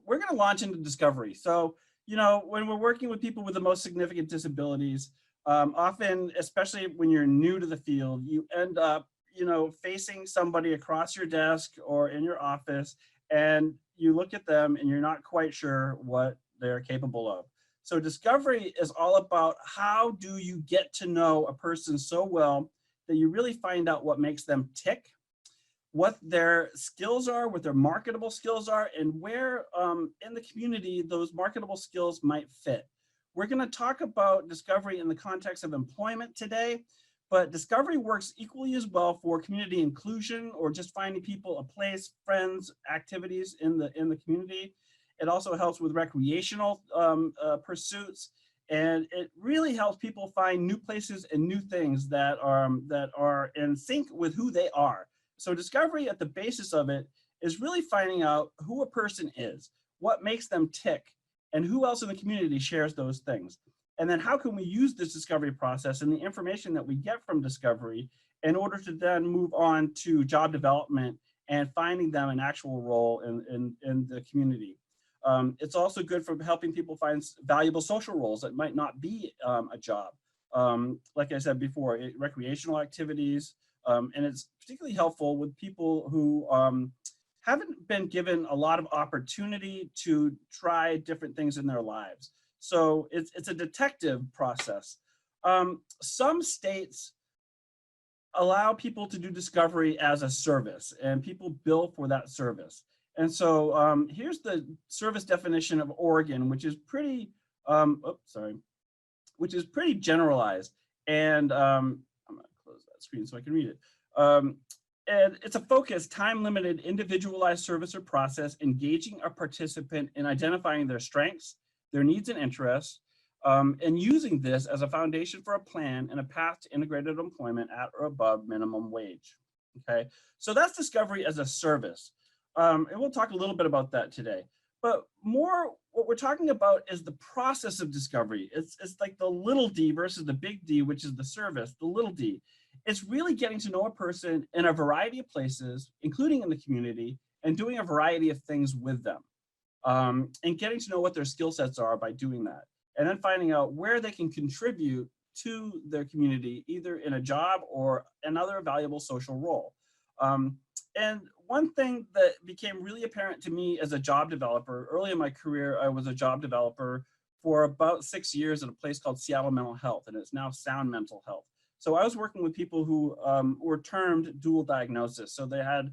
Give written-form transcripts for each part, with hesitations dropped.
we're going to launch into discovery. So, you know, when we're working with people with the most significant disabilities, often, especially when you're new to the field, you end up, you know, facing somebody across your desk or in your office, and you look at them and you're not quite sure what they're capable of. So discovery is all about how do you get to know a person so well that you really find out what makes them tick, what their skills are, what their marketable skills are, and where in the community those marketable skills might fit. We're going to talk about discovery in the context of employment today, but discovery works equally as well for community inclusion or just finding people a place, friends, activities in the community. It also helps with recreational pursuits, and it really helps people find new places and new things that are in sync with who they are. So discovery at the basis of it is really finding out who a person is, what makes them tick, and who else in the community shares those things. And then how can we use this discovery process and the information that we get from discovery in order to then move on to job development and finding them an actual role in the community. It's also good for helping people find valuable social roles that might not be a job. Like I said before, recreational activities, and it's particularly helpful with people who haven't been given a lot of opportunity to try different things in their lives. So it's a detective process. Some states allow people to do discovery as a service, and people bill for that service. And so here's the service definition of Oregon, which is pretty, which is pretty generalized. And I'm gonna close that screen so I can read it. And it's a focused, time-limited, individualized service or process engaging a participant in identifying their strengths, their needs and interests, and using this as a foundation for a plan and a path to integrated employment at or above minimum wage. Okay, so that's discovery as a service. And we'll talk a little bit about that today. But more, what we're talking about is the process of discovery. It's like the little d versus the big D, which is the service, the little d. It's really getting to know a person in a variety of places, including in the community, and doing a variety of things with them. And getting to know what their skill sets are by doing that. And then finding out where they can contribute to their community, either in a job or another valuable social role. And one thing that became really apparent to me as a job developer, early in my career, I was a job developer for about 6 years at a place called Seattle Mental Health, and it's now Sound Mental Health. So I was working with people who were termed dual diagnosis. So they had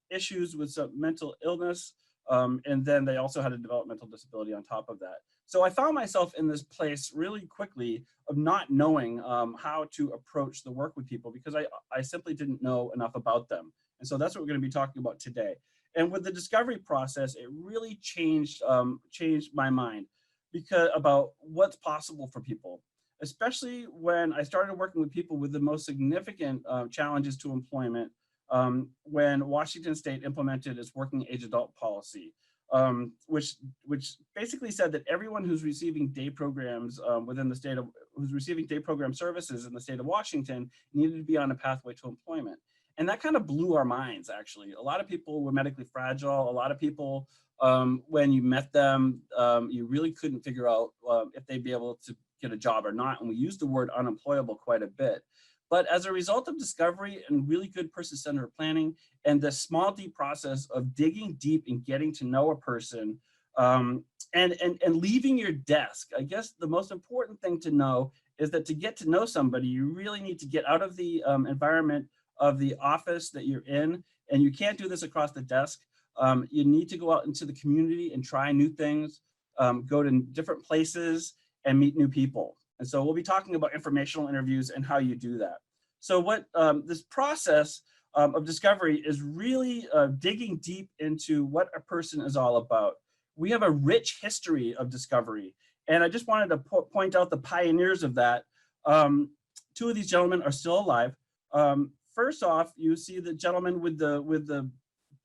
issues with some mental illness, and then they also had a developmental disability on top of that. So I found myself in this place really quickly of not knowing how to approach the work with people because I simply didn't know enough about them. And so that's what we're going to be talking about today. And with the discovery process, it really changed my mind because about what's possible for people, especially when I started working with people with the most significant challenges to employment when Washington State implemented its working age adult policy, which basically said that everyone who's receiving day programs within the state of, who's receiving day program services in the state of Washington needed to be on a pathway to employment. And that kind of blew our minds, actually. A lot of people were medically fragile. A lot of people, when you met them, you really couldn't figure out if they'd be able to get a job or not. And we used the word unemployable quite a bit. But as a result of discovery and really good person-centered planning and the small d process of digging deep and getting to know a person and leaving your desk, I guess the most important thing to know is that to get to know somebody, you really need to get out of the environment of the office that you're in, and you can't do this across the desk. You need to go out into the community and try new things, go to different places and meet new people. And so we'll be talking about informational interviews and how you do that. So what this process of discovery is really digging deep into what a person is all about. We have a rich history of discovery, and I just wanted to point out the pioneers of that. Two of these gentlemen are still alive. First off, you see the gentleman with the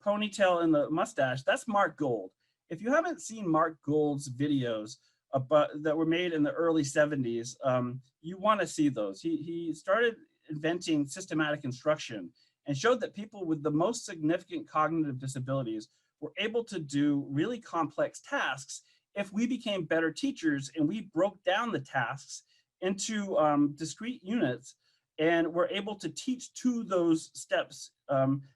ponytail and the mustache. That's Mark Gold. If you haven't seen Mark Gold's videos that were made in the early 70s, you want to see those. He started inventing systematic instruction and showed that people with the most significant cognitive disabilities were able to do really complex tasks if we became better teachers and we broke down the tasks into discrete units and were able to teach to those steps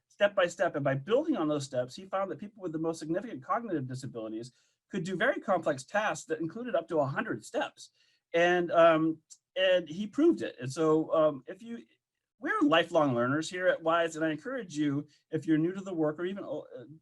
step by step. And by building on those steps, he found that people with the most significant cognitive disabilities could do very complex tasks that included up to 100 steps. And he proved it. And so we're lifelong learners here at WISE, and I encourage you, if you're new to the work or even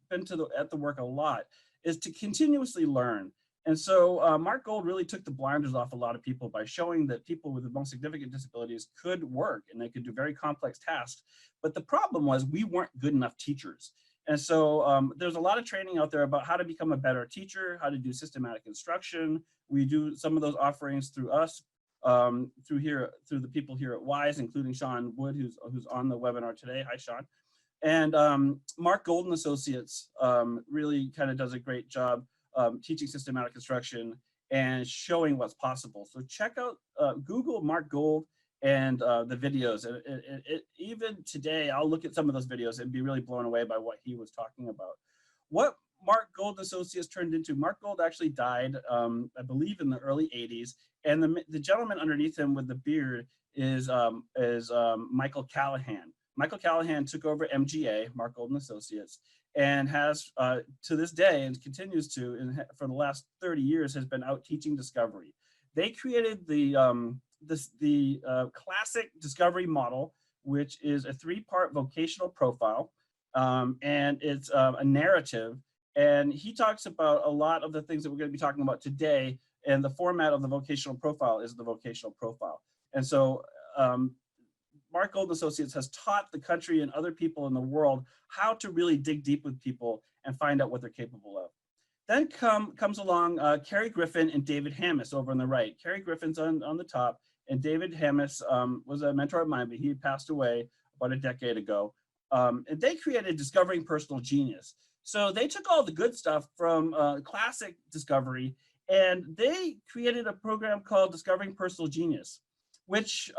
been at the work a lot, is to continuously learn. And so Mark Gold really took the blinders off a lot of people by showing that people with the most significant disabilities could work and they could do very complex tasks. But the problem was we weren't good enough teachers. And so there's a lot of training out there about how to become a better teacher, how to do systematic instruction. We do some of those offerings through us, through the people here at WISE, including Sean Wood, who's on the webinar today. Hi, Sean. And Mark Gold and Associates really kind of does a great job teaching systematic instruction and showing what's possible. So check out, Google Mark Gold and the videos. Even today, I'll look at some of those videos and be really blown away by what he was talking about. What Mark Gold and Associates turned into, Mark Gold actually died, I believe, in the early 80s. And the gentleman underneath him with the beard is Michael Callahan. Michael Callahan took over MGA, Mark Gold and Associates, and has to this day, and continues to, and for the last 30 years, has been out teaching discovery. They created the classic discovery model, which is a 3-part vocational profile, and it's a narrative. And he talks about a lot of the things that we're going to be talking about today, and the format of the vocational profile is the vocational profile. And so Mark Gold Associates has taught the country and other people in the world how to really dig deep with people and find out what they're capable of. Then comes along Carrie Griffin and David Hammis over on the right. Carrie Griffin's on the top, and David Hammis was a mentor of mine, but he passed away about a decade ago. And they created Discovering Personal Genius. So they took all the good stuff from classic discovery, and they created a program called Discovering Personal Genius, which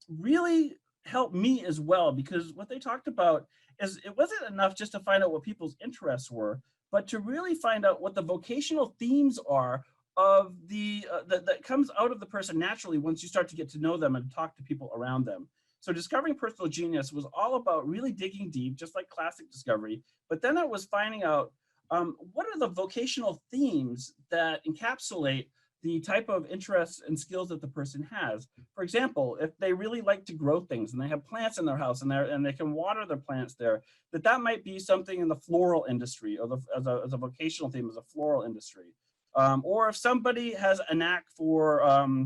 really helped me as well, because what they talked about is it wasn't enough just to find out what people's interests were, but to really find out what the vocational themes are of that comes out of the person naturally once you start to get to know them and talk to people around them. So Discovering Personal Genius was all about really digging deep, just like classic discovery, but then it was finding out what are the vocational themes that encapsulate the type of interests and skills that the person has. For example, if they really like to grow things and they have plants in their house and they can water their plants there, that might be something in the floral industry, or as a vocational theme, as a floral industry. Or if somebody has a knack for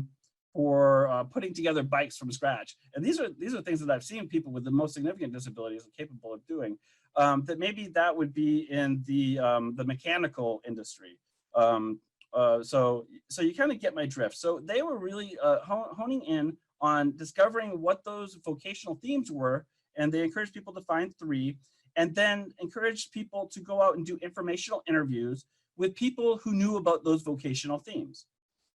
putting together bikes from scratch, and these are things that I've seen people with the most significant disabilities are capable of doing, that maybe that would be in the mechanical industry. So you kind of get my drift. So they were really honing in on discovering what those vocational themes were, and they encouraged people to find 3, and then encouraged people to go out and do informational interviews with people who knew about those vocational themes.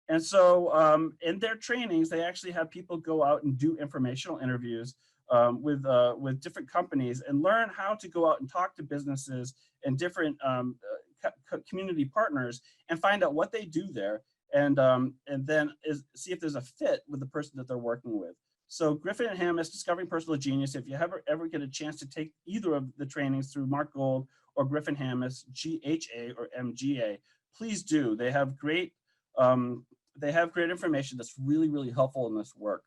And so in their trainings, they actually have people go out and do informational interviews with different companies and learn how to go out and talk to businesses and different community partners and find out what they do there, and then see if there's a fit with the person that they're working with. So Griffin and Hammis, Discovering Personal Genius, if you ever get a chance to take either of the trainings through Mark Gold or Griffin Hammis, GHA or MGA, please do. They have great information that's really, really helpful in this work.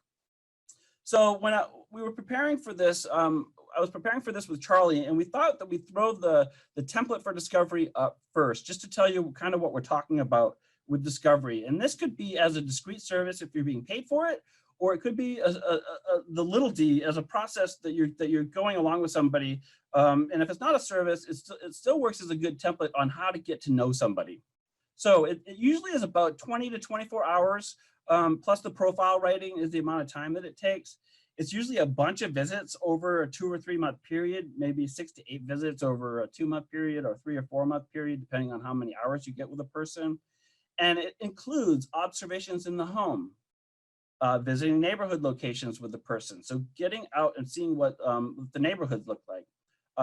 So when we were preparing for this, I was preparing for this with Charlie, and we thought that we'd throw the template for discovery up first, just to tell you kind of what we're talking about with discovery. And this could be as a discrete service if you're being paid for it, or it could be the little d as a process that you're going along with somebody. And if it's not a service, it still works as a good template on how to get to know somebody. So it usually is about 20 to 24 hours, plus the profile writing is the amount of time that it takes. It's usually a bunch of visits over a 2 or 3 month period, maybe 6 to 8 visits over a 2 month period or 3 or 4 month period, depending on how many hours you get with a person. And it includes observations in the home, visiting neighborhood locations with the person. So getting out and seeing what the neighborhoods look like.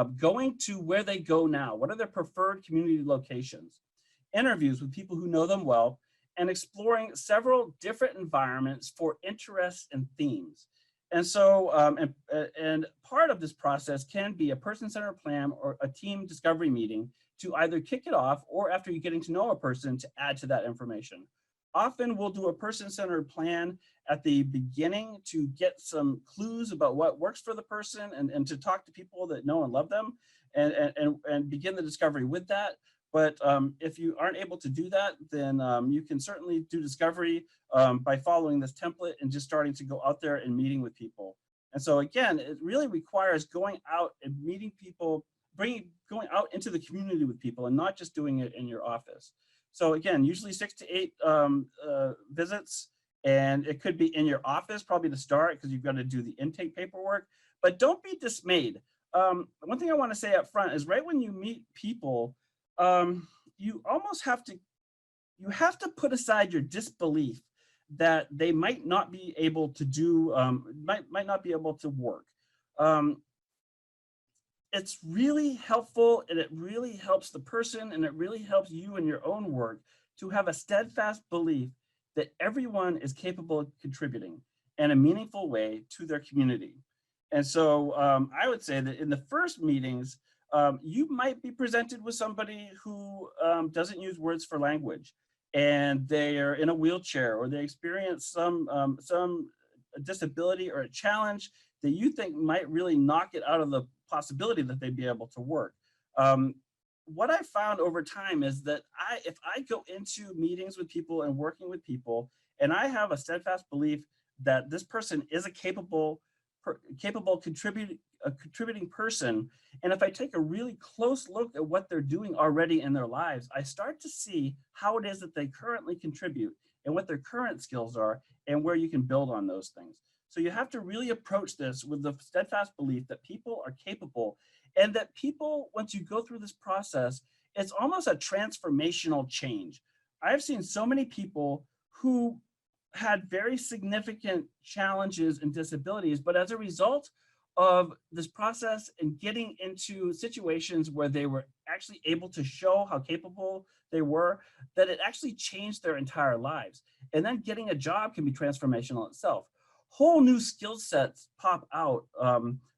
going to where they go now. What are their preferred community locations? Interviews with people who know them well, and exploring several different environments for interests and themes. And so, and part of this process can be a person-centered plan or a team discovery meeting to either kick it off or after you're getting to know a person to add to that information. Often we'll do a person-centered plan at the beginning to get some clues about what works for the person and to talk to people that know and love them and begin the discovery with that. But if you aren't able to do that, then you can certainly do discovery by following this template and just starting to go out there and meeting with people. And so again, it really requires going out and meeting people, going out into the community with people and not just doing it in your office. So again, usually 6 to 8 visits, and it could be in your office probably to start because you've got to do the intake paperwork, but don't be dismayed. One thing I want to say up front is right when you meet people, you almost have to put aside your disbelief that they might not be able to do, might not be able to work. It's really helpful, and it really helps the person, and it really helps you in your own work to have a steadfast belief that everyone is capable of contributing in a meaningful way to their community. And so I would say that in the first meetings, you might be presented with somebody who doesn't use words for language, and they are in a wheelchair, or they experience some disability or a challenge that you think might really knock it out of the possibility that they'd be able to work. What I found over time is that if I go into meetings with people and working with people, and I have a steadfast belief that this person is a capable contributing person, and if I take a really close look at what they're doing already in their lives, I start to see how it is that they currently contribute and what their current skills are and where you can build on those things. So you have to really approach this with the steadfast belief that people are capable, and that people, once you go through this process, it's almost a transformational change. I've seen so many people who had very significant challenges and disabilities, but as a result of this process and getting into situations where they were actually able to show how capable they were, that it actually changed their entire lives. And then getting a job can be transformational itself. Whole new skill sets pop out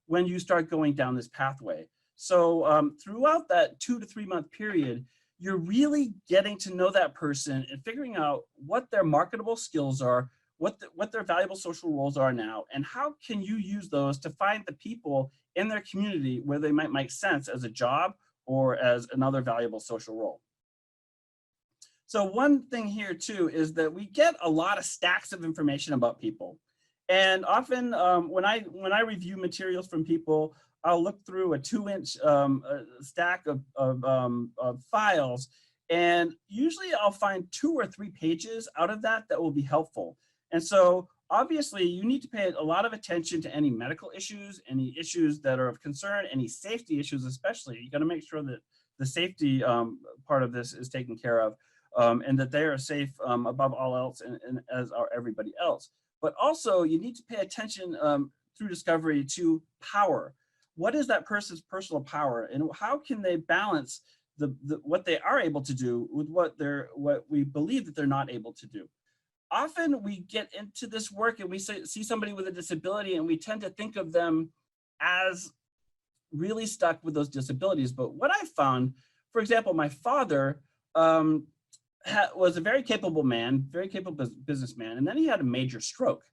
when you start going down this pathway. So throughout that 2 to 3 month period, you're really getting to know that person and figuring out what their marketable skills are, what their valuable social roles are now, and how can you use those to find the people in their community where they might make sense as a job or as another valuable social role. So one thing here too is that we get a lot of stacks of information about people. And often when I review materials from people, I'll look through a 2-inch stack of files, and usually I'll find 2 or 3 pages out of that will be helpful. And so obviously you need to pay a lot of attention to any medical issues, any issues that are of concern, any safety issues especially. You got to make sure that the safety part of this is taken care of, and that they are safe above all else, and as are everybody else. But also you need to pay attention through discovery to power. What is that person's personal power, and how can they balance what they are able to do with what we believe that they're not able to do? Often we get into this work and we see somebody with a disability, and we tend to think of them as really stuck with those disabilities. But what I found, for example, my father was a very capable man, very capable businessman, and then he had a major stroke.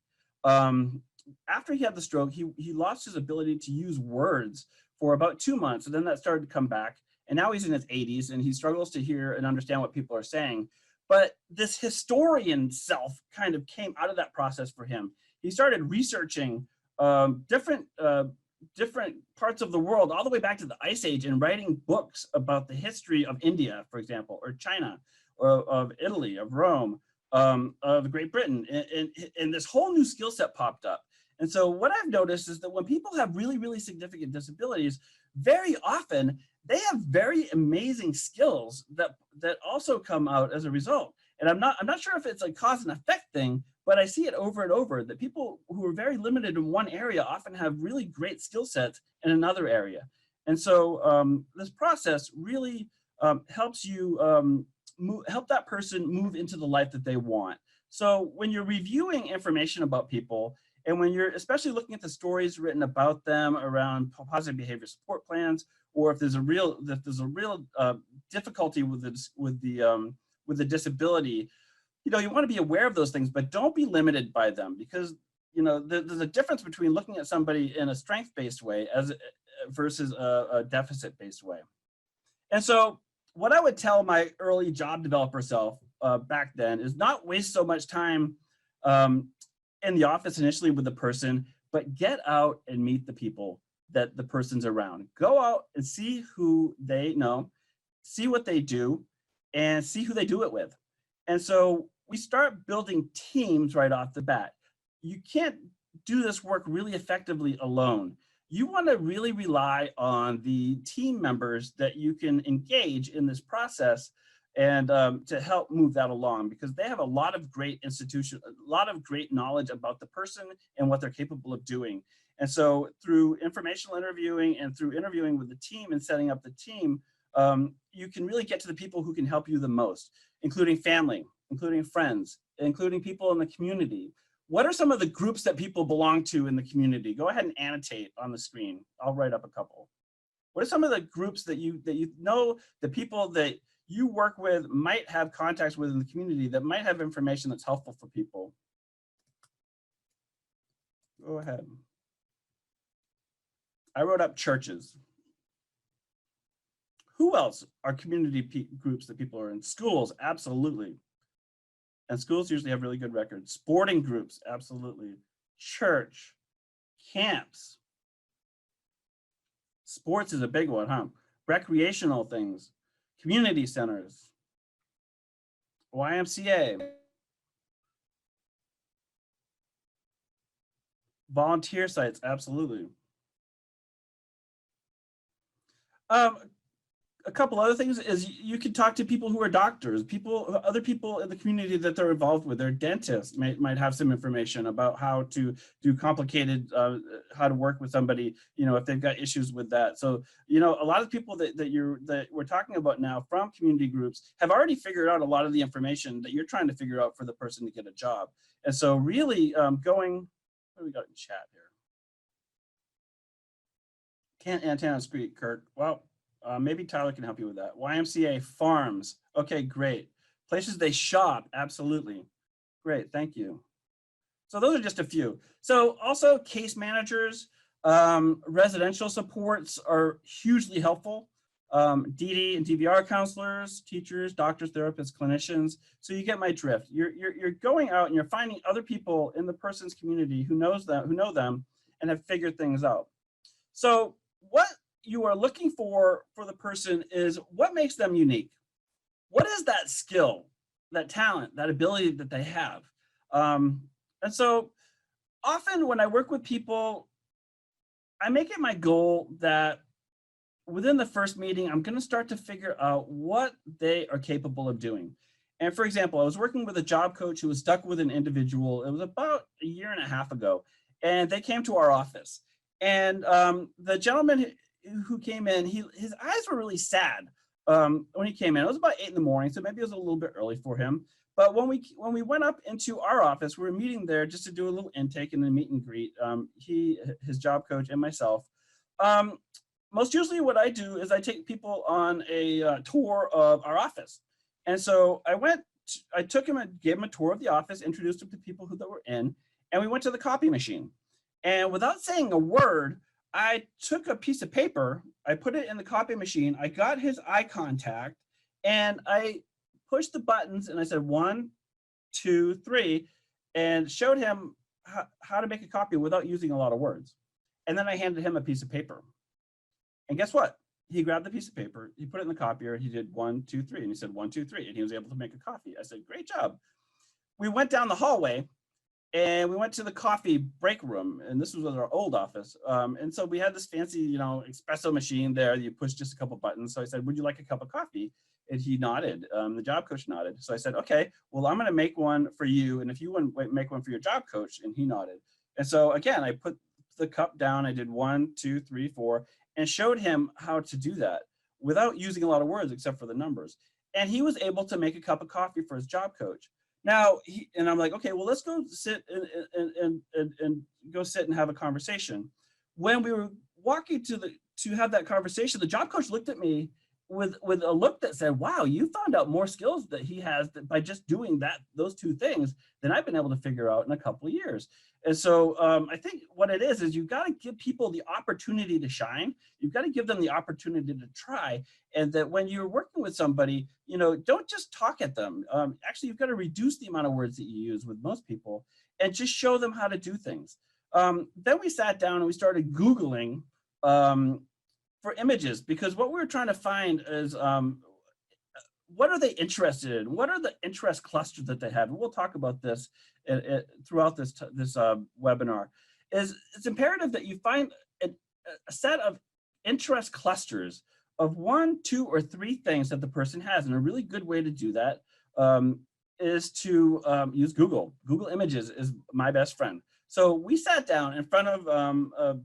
After he had the stroke, he lost his ability to use words for about 2 months, and then that started to come back. And now he's in his 80s, and he struggles to hear and understand what people are saying. But this historian self kind of came out of that process for him. He started researching different parts of the world, all the way back to the Ice Age, and writing books about the history of India, for example, or China, or of Italy, of Rome, of Great Britain, and this whole new skill set popped up. And so what I've noticed is that when people have really, really significant disabilities, very often they have very amazing skills that also come out as a result. And I'm not sure if it's a cause and effect thing, but I see it over and over, that people who are very limited in one area often have really great skill sets in another area. And so this process really helps you help that person move into the life that they want. So when you're reviewing information about people, and when you're especially looking at the stories written about them around positive behavior support plans, or if there's a real difficulty with the disability, you want to be aware of those things, but don't be limited by them, because there's a difference between looking at somebody in a strength-based way versus a deficit-based way. And so what I would tell my early job developer self back then is not waste so much time in the office initially with the person, but get out and meet the people that the person's around. Go out and see who they know, see what they do, and see who they do it with. And so we start building teams right off the bat. You can't do this work really effectively alone. You want to really rely on the team members that you can engage in this process and to help move that along, because they have a lot of great a lot of great knowledge about the person and what they're capable of doing. And so through informational interviewing and through interviewing with the team and setting up the team, you can really get to the people who can help you the most, including family, including friends, including people in the community. What are some of the groups that people belong to in the community? Go ahead and annotate on the screen. I'll write up a couple. What are some of the groups that you know the people that you work with might have contacts with in the community that might have information that's helpful for people? Go ahead. I wrote up churches. Who else are community groups that people are in? Schools, absolutely. And schools usually have really good records. Sporting groups, absolutely. Church, camps. Sports is a big one, huh? Recreational things, community centers, YMCA. Volunteer sites, absolutely. A couple other things is you can talk to people who are doctors, other people in the community that they're involved with. Their dentists might have some information about how to do complicated, how to work with somebody, if they've got issues with that. So, a lot of people that we're talking about now from community groups have already figured out a lot of the information that you're trying to figure out for the person to get a what do we got in chat here? Can't annotate on screen, Kirk. Well, maybe Tyler can help you with that. YMCA, farms. Okay, great. Places they shop, absolutely. Great, thank you. So those are just a few. So also case managers, residential supports are hugely helpful. DD and DVR counselors, teachers, doctors, therapists, clinicians. So you get my drift. You're going out and you're finding other people in the person's community who know them and have figured things out. So what you are looking for the person is what makes them unique. What is that skill, that talent, that ability that they have? And so often when I work with people, I make it my goal that within the first meeting, I'm going to start to figure out what they are capable of doing. And for example, I was working with a job coach who was stuck with an individual. It was about a year and a half ago, and they came to our office. And the gentleman who came in, his eyes were really sad when he came in. It was about 8 in the morning, so maybe it was a little bit early for him. But when we went up into our office, we were meeting there just to do a little intake and a meet and greet. His job coach, and myself. Most usually, what I do is I take people on a tour of our office. And so I took him and gave him a tour of the office, introduced him to people that were in, and we went to the copy machine. And without saying a word, I took a piece of paper, I put it in the copy machine, I got his eye contact, and I pushed the buttons and I said 1, 2, 3, and showed him how to make a copy without using a lot of words. And then I handed him a piece of paper. And guess what? He grabbed the piece of paper, he put it in the copier, he did 1, 2, 3, and he said 1, 2, 3, and he was able to make a coffee. I said, great job. We went down the hallway and we went to the coffee break room, and this was our old office. And so we had this fancy, espresso machine there. You push just a couple buttons. So I said, would you like a cup of coffee? And he nodded. The job coach nodded. So I said, okay, well, I'm going to make one for you. And if you want to make one for your job coach, and he nodded. And so again, I put the cup down. I did 1, 2, 3, 4. and showed him how to do that without using a lot of words except for the numbers. And he was able to make a cup of coffee for his job coach. Now, and I'm like, okay, well, let's go sit and go sit and have a conversation. When we were walking to have that conversation, the job coach looked at me with a look that said, wow, you found out more skills that he has by just doing those two things than I've been able to figure out in a couple of years. And so I think what it is you've got to give people the opportunity to shine. You've got to give them the opportunity to try. And that when you're working with somebody, don't just talk at them. Actually, you've got to reduce the amount of words that you use with most people and just show them how to do things. Then we sat down and we started Googling for images, because what we were trying to find is what are they interested in? What are the interest clusters that they have? And we'll talk about this throughout this webinar. It's imperative that you find a set of interest clusters of 1, 2, or 3 things that the person has. And a really good way to do that is to use Google. Google Images is my best friend. So we sat down in front of a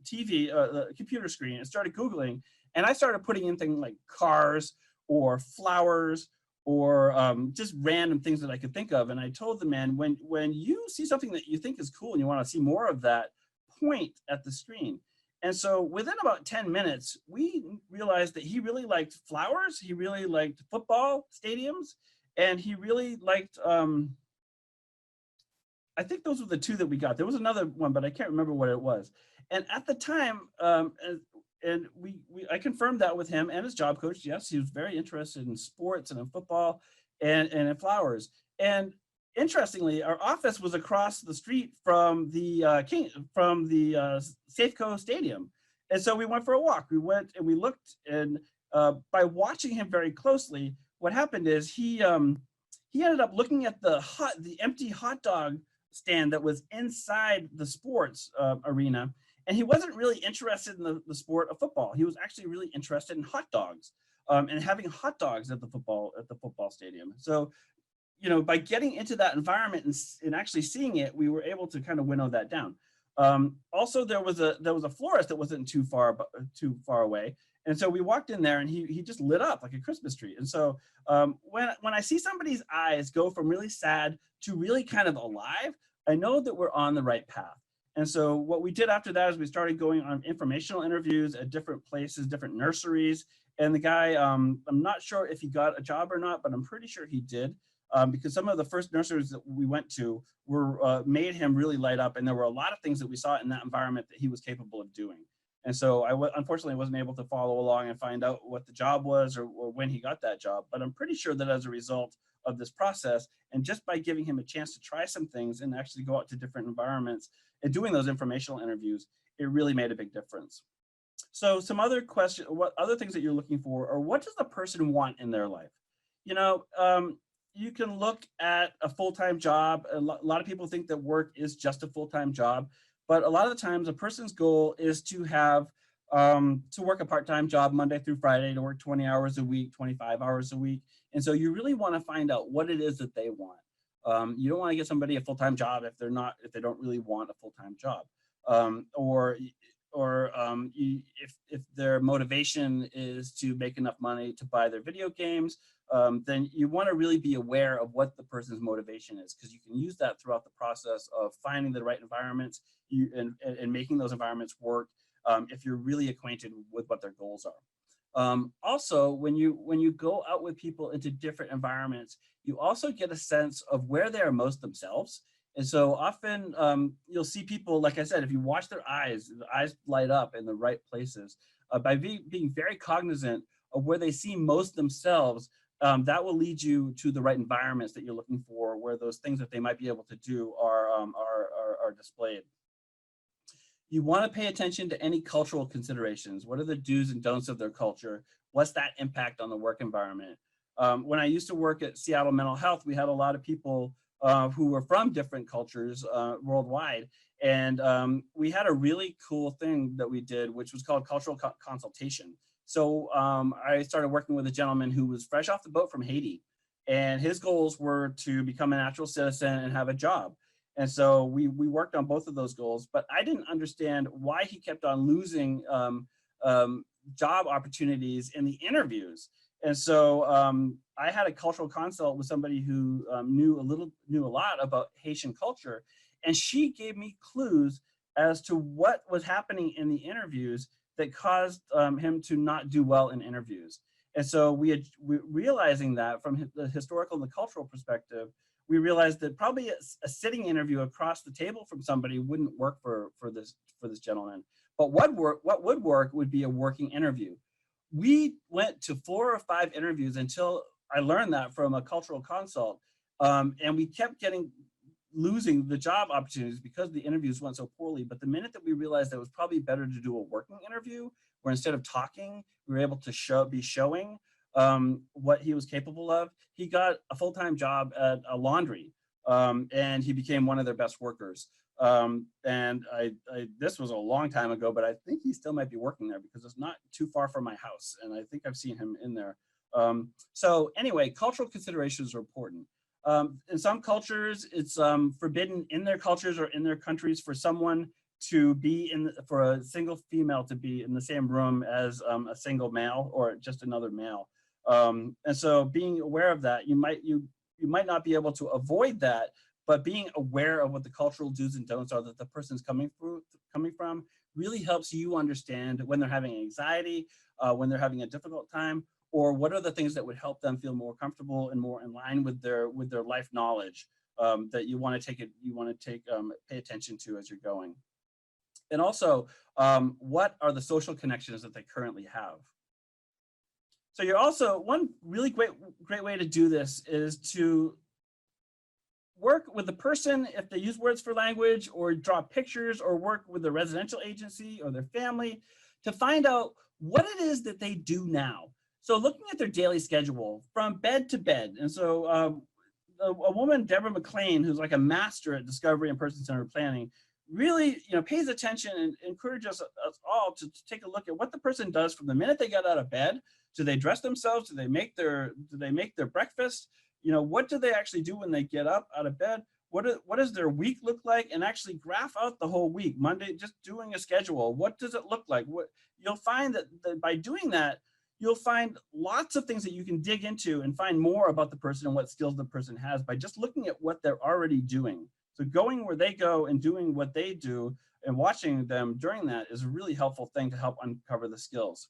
TV, a computer screen, and started Googling. And I started putting in things like cars or flowers or just random things that I could think of. And I told the man, when you see something that you think is cool and you want to see more of that, point at the screen. And so within about 10 minutes, we realized that he really liked flowers. He really liked football stadiums. And he really liked, I think those were the 2 that we got. There was another one, but I can't remember what it was. And at the time, and I confirmed that with him and his job coach. Yes, he was very interested in sports and in football and in flowers. And interestingly, our office was across the street from the Safeco Stadium. And so we went for a walk. We went and we looked, and by watching him very closely, what happened is he ended up looking at the empty hot dog stand that was inside the sports arena. And he wasn't really interested in the sport of football. He was actually really interested in hot dogs and having hot dogs at the football stadium. So, by getting into that environment and actually seeing it, we were able to kind of winnow that down. Also, there was a florist that wasn't too far away. And so we walked in there and he just lit up like a Christmas tree. And so when I see somebody's eyes go from really sad to really kind of alive, I know that we're on the right path. And so what we did after that is we started going on informational interviews at different places, different nurseries. And the guy, I'm not sure if he got a job or not, but I'm pretty sure he did. Because some of the first nurseries that we went to made him really light up. And there were a lot of things that we saw in that environment that he was capable of doing. And so unfortunately wasn't able to follow along and find out what the job was or when he got that job. But I'm pretty sure that as a result of this process, and just by giving him a chance to try some things and actually go out to different environments and doing those informational interviews, it really made a big difference. So some other questions, what other things that you're looking for, or what does the person want in their life? You can look at a full-time job. A lot of people think that work is just a full-time job, but a lot of the times a person's goal is to have to work a part-time job Monday through Friday, to work 20 hours a week, 25 hours a week. And so you really want to find out what it is that they want. You don't want to get somebody a full-time job if they don't really want a full-time job, if their motivation is to make enough money to buy their video games, then you want to really be aware of what the person's motivation is, because you can use that throughout the process of finding the right environments and making those environments work if you're really acquainted with what their goals are. Also, when you go out with people into different environments, you also get a sense of where they are most themselves. And so often you'll see people, like I said, if you watch their eyes, the eyes light up in the right places. By being very cognizant of where they see most themselves, that will lead you to the right environments that you're looking for, where those things that they might be able to do are displayed. You want to pay attention to any cultural considerations. What are the do's and don'ts of their culture? What's that impact on the work environment? When I used to work at Seattle Mental Health, we had a lot of people who were from different cultures worldwide. And we had a really cool thing that we did, which was called cultural consultation. So I started working with a gentleman who was fresh off the boat from Haiti. And his goals were to become a natural citizen and have a job. And so we worked on both of those goals, but I didn't understand why he kept on losing job opportunities in the interviews. And so I had a cultural consult with somebody who knew a lot about Haitian culture, and she gave me clues as to what was happening in the interviews that caused him to not do well in interviews. And so realizing that from the historical and the cultural perspective, we realized that probably a sitting interview across the table from somebody wouldn't work for this gentleman. But what would work would be a working interview. We went to 4 or 5 interviews until I learned that from a cultural consult, and we kept losing the job opportunities because the interviews went so poorly. But the minute that we realized that it was probably better to do a working interview, where instead of talking, we were able to showing what he was capable of, he got a full-time job at a laundry, and he became one of their best workers. And this was a long time ago, but I think he still might be working there because it's not too far from my house, and I think I've seen him in there. So anyway, cultural considerations are important. In some cultures, it's forbidden in their cultures or in their countries for someone to be for a single female to be in the same room as a single male or just another male. And so being aware of that, you might not be able to avoid that, but being aware of what the cultural do's and don'ts are that the person's coming from really helps you understand when they're having anxiety, when they're having a difficult time, or what are the things that would help them feel more comfortable and more in line with their life knowledge that you want to pay attention to as you're going. And also, what are the social connections that they currently have? So you're also, one really great way to do this is to work with the person if they use words for language, or draw pictures, or work with the residential agency or their family to find out what it is that they do now. So looking at their daily schedule from bed to bed. And so a woman, Deborah McLean, who's like a master at discovery and person-centered planning, really pays attention and encourages us all to take a look at what the person does from the minute they get out of bed. Do they dress themselves? Do they make their breakfast? What do they actually do when they get up out of bed? What does their week look like? And actually graph out the whole week. Monday, just doing a schedule. What does it look like? You'll find that by doing that, you'll find lots of things that you can dig into and find more about the person and what skills the person has by just looking at what they're already doing. So going where they go and doing what they do and watching them during that is a really helpful thing to help uncover the skills.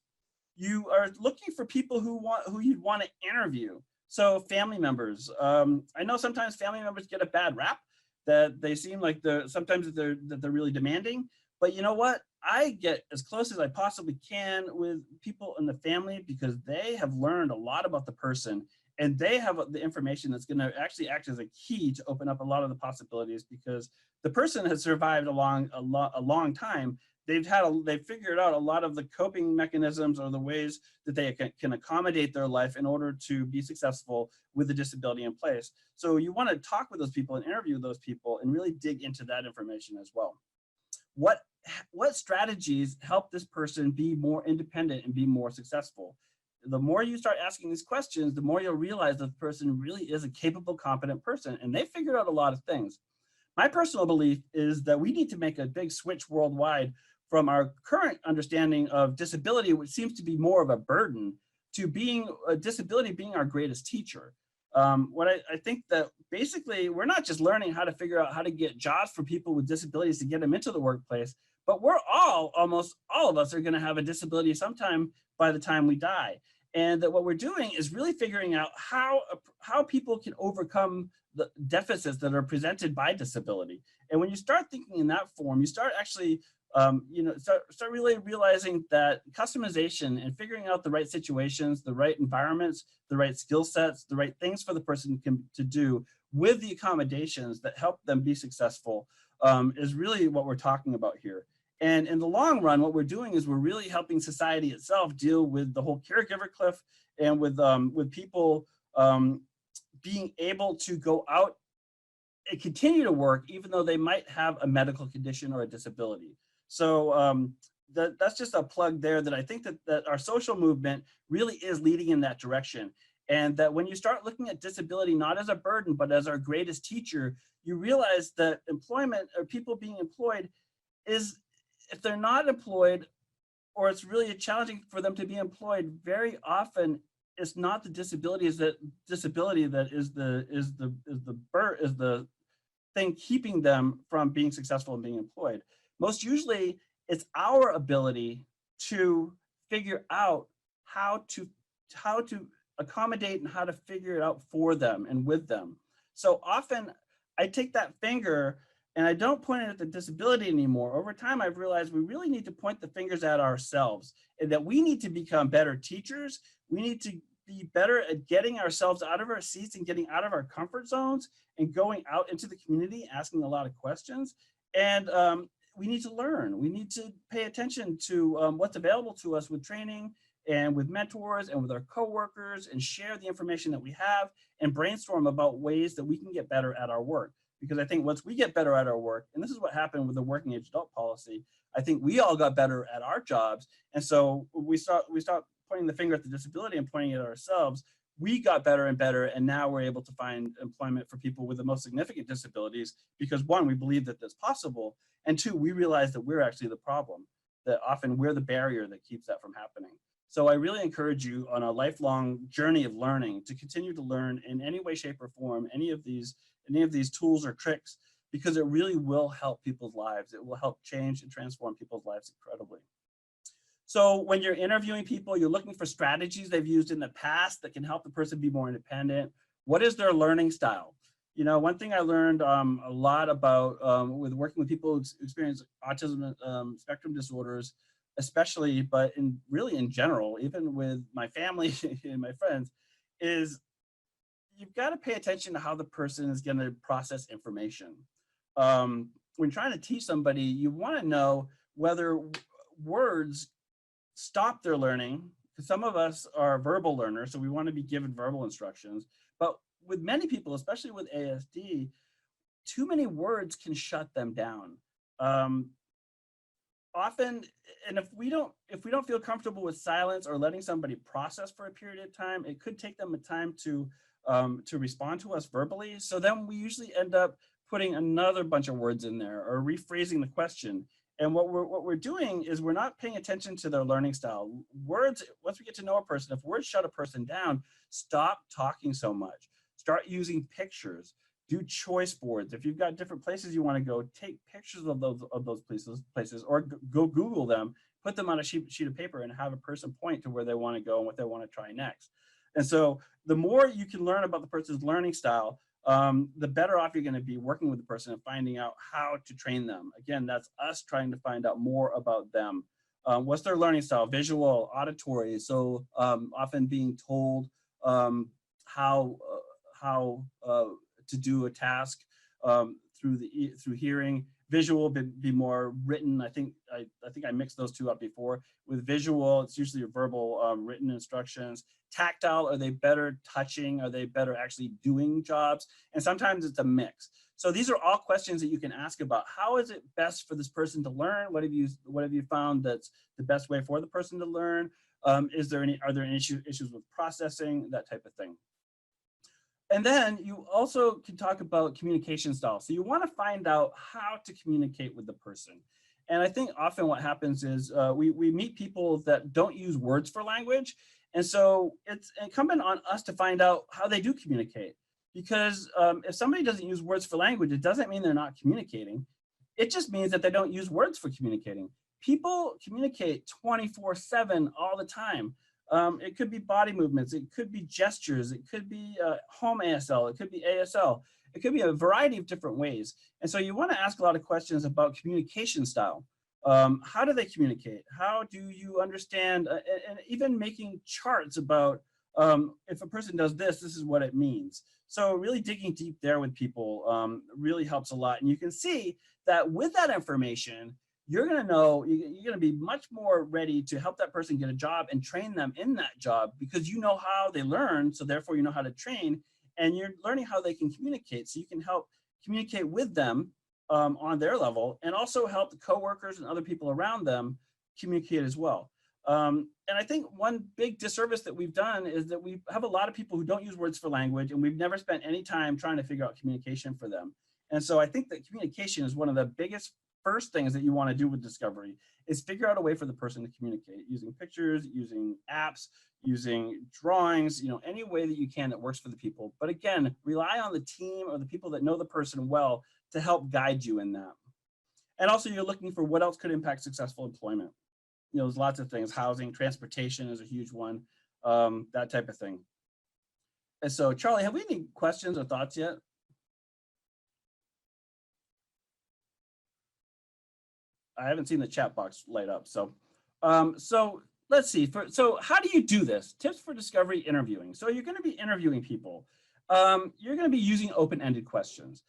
You are looking for people who you'd want to interview. So family members. I know sometimes family members get a bad rap, that they seem like sometimes they're really demanding. But you know what? I get as close as I possibly can with people in the family because they have learned a lot about the person, and they have the information that's going to actually act as a key to open up a lot of the possibilities, because the person has survived a long time. They've figured out a lot of the coping mechanisms or the ways that they can accommodate their life in order to be successful with the disability in place. So you want to talk with those people and interview those people and really dig into that information as well. What strategies help this person be more independent and be more successful? The more you start asking these questions, the more you'll realize that the person really is a capable, competent person, and they figured out a lot of things. My personal belief is that we need to make a big switch worldwide from our current understanding of disability, which seems to be more of a burden, to being a disability being our greatest teacher. I think that basically we're not just learning how to figure out how to get jobs for people with disabilities to get them into the workplace, but almost all of us are going to have a disability sometime by the time we die. And that what we're doing is really figuring out how people can overcome the deficits that are presented by disability. And when you start thinking in that form, you start actually start really realizing that customization and figuring out the right situations, the right environments, the right skill sets, the right things for the person to do with the accommodations that help them be successful is really what we're talking about here. And in the long run, what we're doing is we're really helping society itself deal with the whole caregiver cliff, and with people being able to go out and continue to work even though they might have a medical condition or a disability. So that's just a plug there, that I think that our social movement really is leading in that direction. And that when you start looking at disability not as a burden, but as our greatest teacher, you realize that employment, or people being employed, is, if they're not employed, or it's really challenging for them to be employed, very often it's not the disability that is the thing keeping them from being successful and being employed. Most usually, it's our ability to figure out how to how to accommodate and how to figure it out for them and with them. So often, I take that finger and I don't point it at the disability anymore. Over time, I've realized we really need to point the fingers at ourselves, and that we need to become better teachers. We need to be better at getting ourselves out of our seats and getting out of our comfort zones and going out into the community, asking a lot of questions. And we need to learn. We need to pay attention to what's available to us with training and with mentors and with our coworkers, and share the information that we have and brainstorm about ways that we can get better at our work. Because I think once we get better at our work, and this is what happened with the working age adult policy, I think we all got better at our jobs. And so we stopped pointing the finger at the disability and pointing it at ourselves. We got better and better, and now we're able to find employment for people with the most significant disabilities because, one, we believe that that's possible, and two, we realize that we're actually the problem, that often we're the barrier that keeps that from happening. So I really encourage you on a lifelong journey of learning to continue to learn in any way, shape, or form, any of these tools or tricks, because it really will help people's lives. It will help change and transform people's lives incredibly. So when you're interviewing people, you're looking for strategies they've used in the past that can help the person be more independent. What is their learning style? You know, one thing I learned a lot about with working with people who experience autism spectrum disorders, especially, but really in general, even with my family and my friends, is you've got to pay attention to how the person is going to process information. When trying to teach somebody, you want to know whether words stop their learning, because some of us are verbal learners, so we want to be given verbal instructions. But with many people, especially with ASD, too many words can shut them down. Often, and if we don't feel comfortable with silence or letting somebody process for a period of time, it could take them a time to respond to us verbally. So then we usually end up putting another bunch of words in there or rephrasing the question. And what we're doing is we're not paying attention to their learning style. Words, once we get to know a person, if words shut a person down, stop talking so much. Start using pictures. Do choice boards. If you've got different places you want to go, take pictures of those places, or go Google them, put them on a sheet of paper, and have a person point to where they want to go and what they want to try next. And so the more you can learn about the person's learning style, the better off you're going to be working with the person and finding out how to train them. Again, that's us trying to find out more about them. What's their learning style? Visual, auditory. So often being told how to do a task through hearing. Visual be more written. I think I mixed those two up before. With visual, it's usually verbal written instructions. Tactile, are they better touching? Are they better actually doing jobs? And sometimes it's a mix. So these are all questions that you can ask about. How is it best for this person to learn? What have you found that's the best way for the person to learn? Are there any issues with processing, that type of thing? And then you also can talk about communication style. So you want to find out how to communicate with the person. And I think often what happens is we meet people that don't use words for language. And so it's incumbent on us to find out how they do communicate. Because if somebody doesn't use words for language, it doesn't mean they're not communicating. It just means that they don't use words for communicating. People communicate 24/7 all the time. It could be body movements, it could be gestures, it could be home ASL, it could be ASL, it could be a variety of different ways. And so you want to ask a lot of questions about communication style. How do they communicate? How do you understand, and even making charts about if a person does this, this is what it means. So really digging deep there with people really helps a lot. And you can see that with that information, you're going to know, you're going to be much more ready to help that person get a job and train them in that job, because you know how they learn. So therefore you know how to train, and you're learning how they can communicate. So you can help communicate with them on their level, and also help the coworkers and other people around them communicate as well. And I think one big disservice that we've done is that we have a lot of people who don't use words for language, and we've never spent any time trying to figure out communication for them. And so I think that communication is one of the biggest first things that you want to do with discovery is figure out a way for the person to communicate using pictures, using apps, using drawings, any way that you can that works for the people. But again, rely on the team or the people that know the person well to help guide you in that. And also you're looking for what else could impact successful employment. There's lots of things. Housing, transportation is a huge one, that type of thing. And so, Charlie, have we any questions or thoughts yet? I haven't seen the chat box light up. So let's see. So how do you do this? Tips for discovery interviewing. So you're going to be interviewing people. You're going to be using open-ended questions.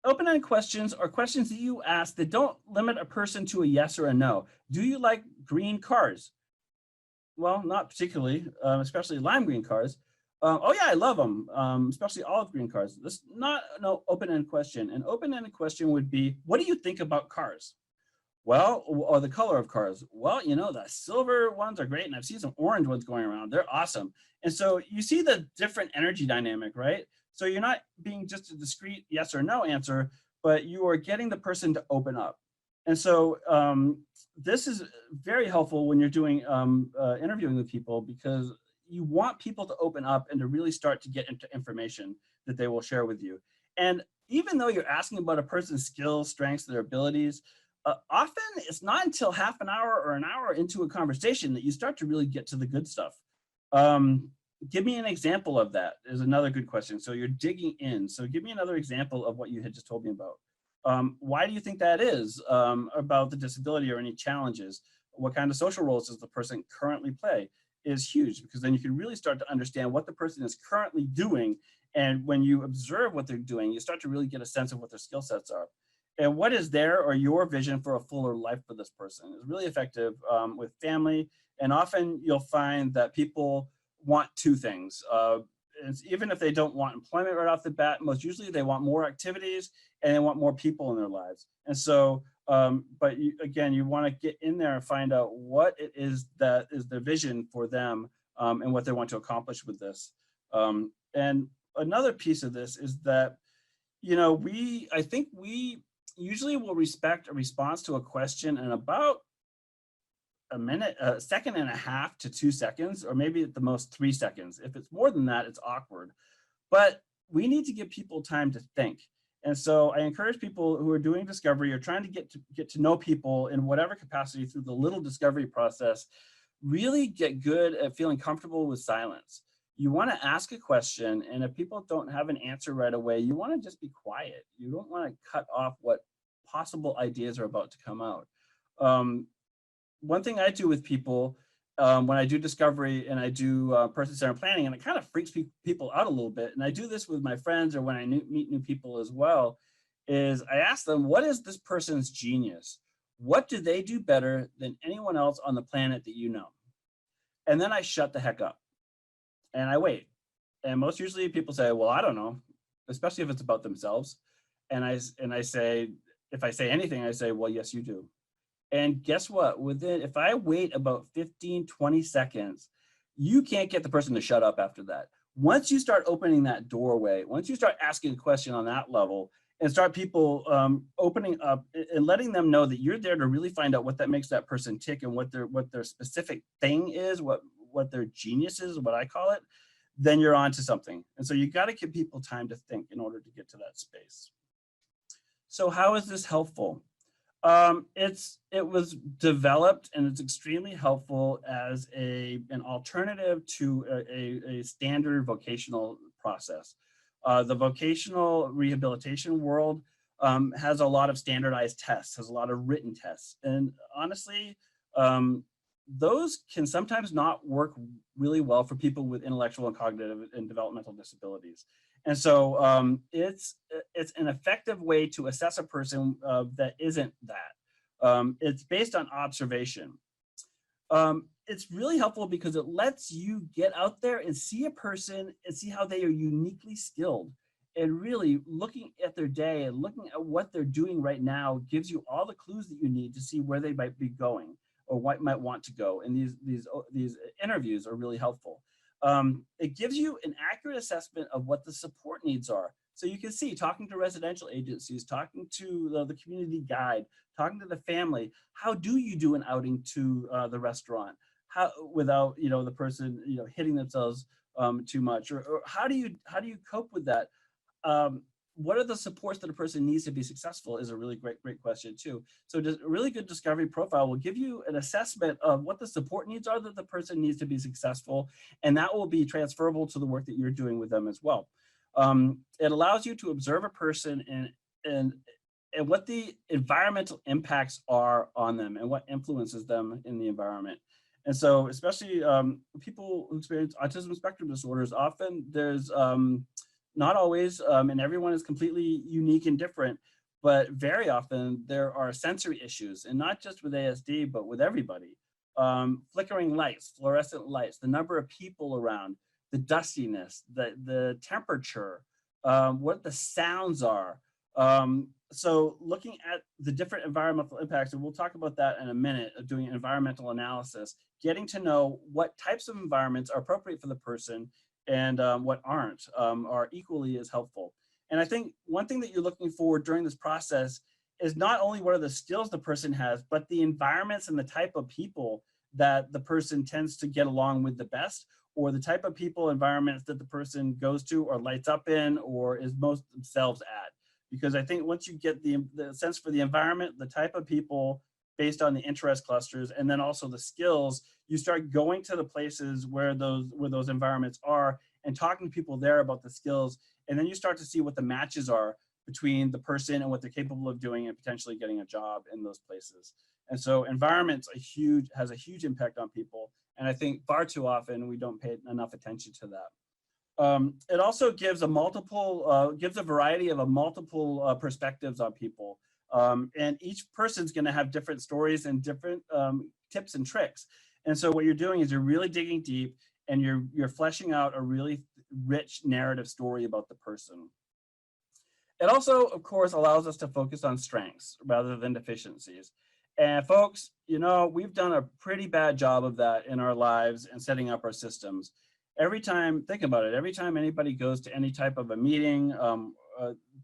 Open-ended questions are questions that you ask that don't limit a person to a yes or a no. Do you like green cars? Well, not particularly, especially lime green cars. Oh yeah, I love them, especially olive green cars. This not no open-ended question. An open-ended question would be, what do you think about cars? Well, or the color of cars. Well, the silver ones are great, and I've seen some orange ones going around. They're awesome. And so you see the different energy dynamic, right? So you're not being just a discrete yes or no answer, but you are getting the person to open up. And so this is very helpful when you're doing interviewing with people, because you want people to open up and to really start to get into information that they will share with you. And even though you're asking about a person's skills, strengths, their abilities, often it's not until half an hour or an hour into a conversation that you start to really get to the good stuff. Give me an example of that is another good question. So you're digging in. So give me another example of what you had just told me about. Why do you think that is about the disability or any challenges? What kind of social roles does the person currently play is huge, because then you can really start to understand what the person is currently doing. And when you observe what they're doing, you start to really get a sense of what their skill sets are. And what is their or your vision for a fuller life for this person is really effective with family. And often you'll find that people want two things. Even if they don't want employment right off the bat, most usually they want more activities and they want more people in their lives. And so, but again, you want to get in there and find out what it is that is the vision for them and what they want to accomplish with this. And another piece of this is that, I think we usually will respect a response to a question in about a second and a half to 2 seconds, or maybe at the most 3 seconds. If it's more than that, it's awkward. But we need to give people time to think. And so I encourage people who are doing discovery or trying to get to know people in whatever capacity through the little discovery process, really get good at feeling comfortable with silence. You want to ask a question, and if people don't have an answer right away, you want to just be quiet. You don't want to cut off what possible ideas are about to come out. One thing I do with people when I do discovery and I do person-centered planning, and it kind of freaks people out a little bit, and I do this with my friends or when I meet new people as well, is I ask them, what is this person's genius? What do they do better than anyone else on the planet that you know? And then I shut the heck up and I wait. And most usually people say, well, I don't know, especially if it's about themselves. And I say, if I say anything, I say, well, yes, you do. And guess what? If I wait about 15, 20 seconds, you can't get the person to shut up after that. Once you start opening that doorway, once you start asking a question on that level and start people opening up and letting them know that you're there to really find out what that makes that person tick and what their specific thing is, what their genius is, what I call it, then you're onto something. And so you got to give people time to think in order to get to that space. So how is this helpful? It was developed and it's extremely helpful as an alternative to a standard vocational process. The vocational rehabilitation world has a lot of standardized tests, has a lot of written tests. And honestly, those can sometimes not work really well for people with intellectual and cognitive and developmental disabilities. And so it's an effective way to assess a person that isn't that. It's based on observation. It's really helpful because it lets you get out there and see a person and see how they are uniquely skilled. And really looking at their day and looking at what they're doing right now gives you all the clues that you need to see where they might be going or what might want to go. And these interviews are really helpful. It gives you an accurate assessment of what the support needs are. So you can see, talking to residential agencies, talking to the community guide, talking to the family, how do you do an outing to the restaurant? How, without, the person, hitting themselves too much, or how do you cope with that? Um, what are the supports that a person needs to be successful is a really great question too. So just a really good discovery profile will give you an assessment of what the support needs are that the person needs to be successful, and that will be transferable to the work that you're doing with them as well. It allows you to observe a person and what the environmental impacts are on them and what influences them in the environment. And so, especially people who experience autism spectrum disorders, often there's not always, and everyone is completely unique and different, but very often there are sensory issues, and not just with ASD, but with everybody. Flickering lights, fluorescent lights, the number of people around, the dustiness, the temperature, what the sounds are. So looking at the different environmental impacts, and we'll talk about that in a minute, of doing environmental analysis, getting to know what types of environments are appropriate for the person and what aren't, are equally as helpful. And I think one thing that you're looking for during this process is not only what are the skills the person has, but the environments and the type of people that the person tends to get along with the best, or the type of people, environments that the person goes to or lights up in or is most themselves at. Because I think once you get the sense for the environment, the type of people based on the interest clusters, and then also the skills, you start going to the places where those environments are and talking to people there about the skills. And then you start to see what the matches are between the person and what they're capable of doing and potentially getting a job in those places. And so environment's has a huge impact on people. And I think far too often we don't pay enough attention to that. It also gives a variety of multiple perspectives on people. And each person's gonna have different stories and different tips and tricks. And so what you're doing is you're really digging deep and you're fleshing out a really rich narrative story about the person. It also, of course, allows us to focus on strengths rather than deficiencies. And folks, we've done a pretty bad job of that in our lives and setting up our systems. Every time, think about it, every time anybody goes to any type of a meeting,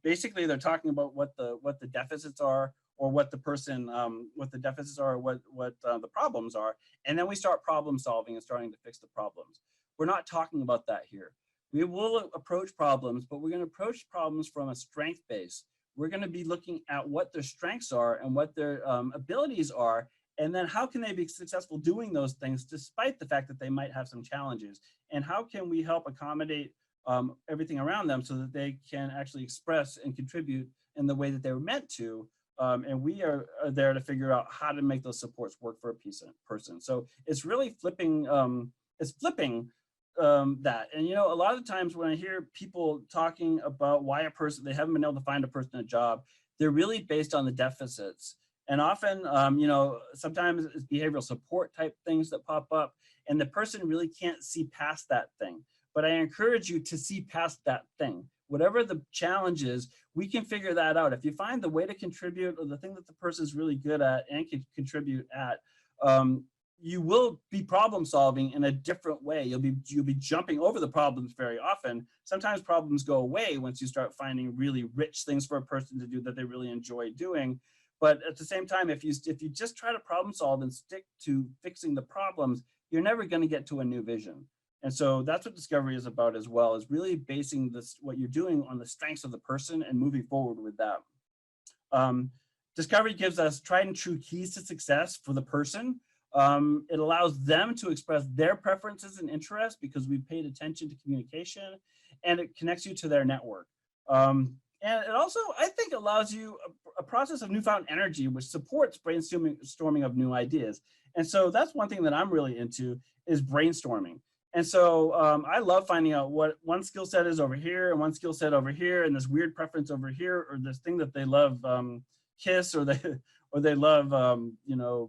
basically they're talking about what the deficits are, or what the person, what the deficits are, what the problems are. And then we start problem solving and starting to fix the problems. We're not talking about that here. We will approach problems, but we're going to approach problems from a strength base. We're going to be looking at what their strengths are and what their abilities are, and then how can they be successful doing those things despite the fact that they might have some challenges, and how can we help accommodate everything around them so that they can actually express and contribute in the way that they were meant to. And we are there to figure out how to make those supports work for a person. So it's really flipping that. And a lot of the times when I hear people talking about why they haven't been able to find a person a job, they're really based on the deficits. And often, sometimes it's behavioral support type things that pop up, and the person really can't see past that thing. But I encourage you to see past that thing. Whatever the challenge is, we can figure that out. If you find the way to contribute, or the thing that the person's really good at and can contribute at, you will be problem solving in a different way. You'll be jumping over the problems very often. Sometimes problems go away once you start finding really rich things for a person to do that they really enjoy doing. But at the same time, if you just try to problem solve and stick to fixing the problems, you're never going to get to a new vision. And so that's what discovery is about as well, is really basing what you're doing on the strengths of the person and moving forward with that. Discovery gives us tried and true keys to success for the person. It allows them to express their preferences and interests because we've paid attention to communication, and it connects you to their network. And it also, I think, allows you a process of newfound energy, which supports brainstorming of new ideas. And so that's one thing that I'm really into, is brainstorming. And so I love finding out what one skill set is over here and one skill set over here, and this weird preference over here, or this thing that they love, KISS, or they love,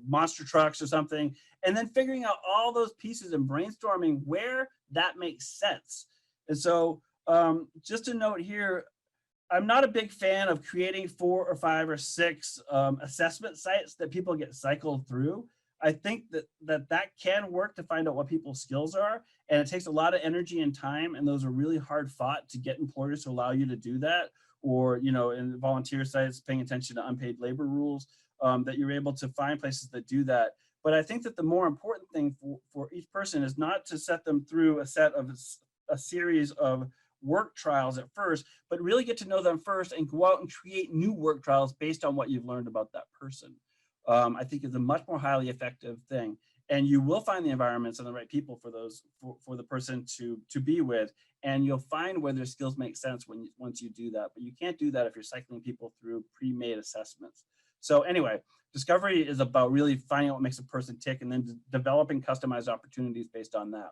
monster trucks or something, and then figuring out all those pieces and brainstorming where that makes sense. And so just a note here, I'm not a big fan of creating 4 or 5 or 6 assessment sites that people get cycled through. I think that can work to find out what people's skills are. And it takes a lot of energy and time. And those are really hard fought to get employers to allow you to do that. Or, you know, in volunteer sites, paying attention to unpaid labor rules, that you're able to find places that do that. But I think that the more important thing for each person is not to set them through a series of work trials at first, but really get to know them first and go out and create new work trials based on what you've learned about that person. I think is a much more highly effective thing. And you will find the environments and the right people for those, for the person to be with. And you'll find where their skills make sense once you do that. But you can't do that if you're cycling people through pre-made assessments. So anyway, discovery is about really finding out what makes a person tick and then developing customized opportunities based on that.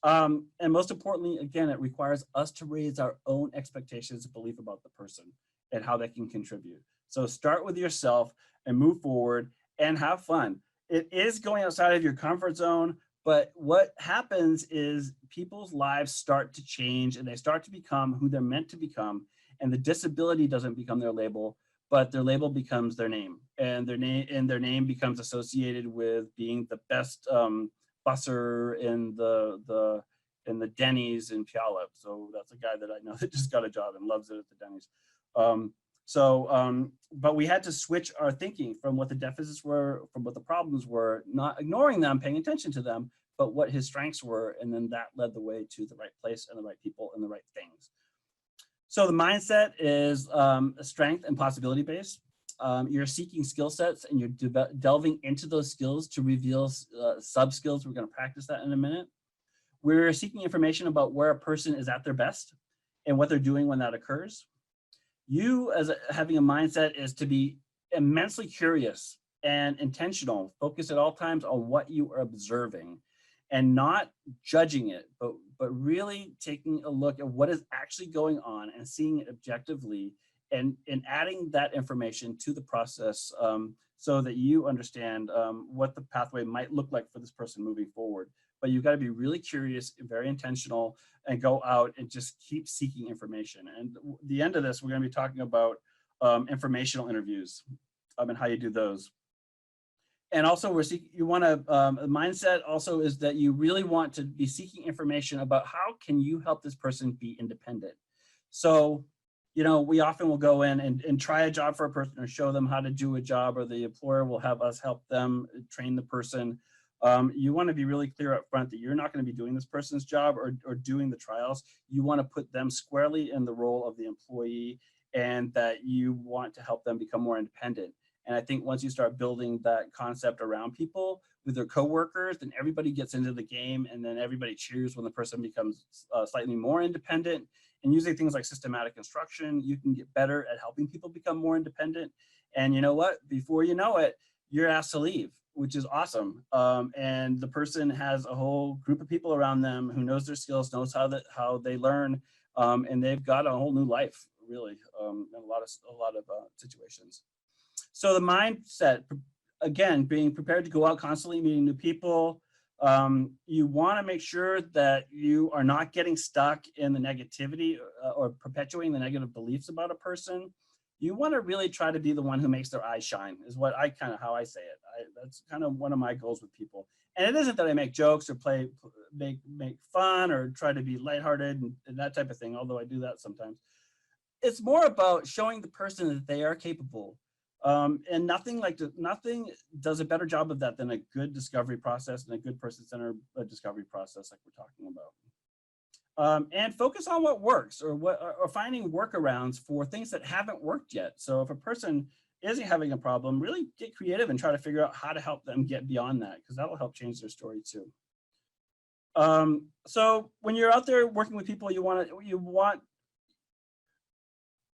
And most importantly, again, it requires us to raise our own expectations and belief about the person and how they can contribute. So start with yourself and move forward and have fun. It is going outside of your comfort zone, but what happens is people's lives start to change and they start to become who they're meant to become. And the disability doesn't become their label, but their label becomes their name, and their name becomes associated with being the best busser in the Denny's in Puyallup. So that's a guy that I know that just got a job and loves it at the Denny's. But we had to switch our thinking from what the deficits were, from what the problems were, not ignoring them, paying attention to them, but what his strengths were. And then that led the way to the right place and the right people and the right things. So the mindset is strength and possibility based. You're seeking skill sets and you're delving into those skills to reveal sub skills. We're going to practice that in a minute. We're seeking information about where a person is at their best and what they're doing when that occurs. You, as having a mindset, is to be immensely curious and intentional, focus at all times on what you are observing and not judging it, but really taking a look at what is actually going on and seeing it objectively and adding that information to the process so that you understand what the pathway might look like for this person moving forward. But you've got to be really curious and very intentional and go out and just keep seeking information. And at the end of this, we're going to be talking about informational interviews and how you do those. And also you want to, mindset also is that you really want to be seeking information about how can you help this person be independent. So, you know, we often will go in and try a job for a person or show them how to do a job, or the employer will have us help them train the person. You want to be really clear up front that you're not going to be doing this person's job or doing the trials. You want to put them squarely in the role of the employee and that you want to help them become more independent. And I think once you start building that concept around people with their coworkers, then everybody gets into the game and then everybody cheers when the person becomes slightly more independent. And using things like systematic instruction, you can get better at helping people become more independent. And you know what? Before you know it, you're asked to leave, which is awesome. And the person has a whole group of people around them who knows their skills, knows how they learn, and they've got a whole new life, really, in a lot of situations. So the mindset, again, being prepared to go out constantly, meeting new people. You want to make sure that you are not getting stuck in the negativity or perpetuating the negative beliefs about a person. You want to really try to be the one who makes their eyes shine, is what how I say it. That's kind of one of my goals with people. And it isn't that I make jokes or make fun or try to be lighthearted and that type of thing, although I do that sometimes. It's more about showing the person that they are capable. And nothing does a better job of that than a good discovery process and a good person-centered discovery process like we're talking about. And focus on what works or finding workarounds for things that haven't worked yet. So if a person isn't having a problem, really get creative and try to figure out how to help them get beyond that, because that'll help change their story too. So when you're out there working with people, you want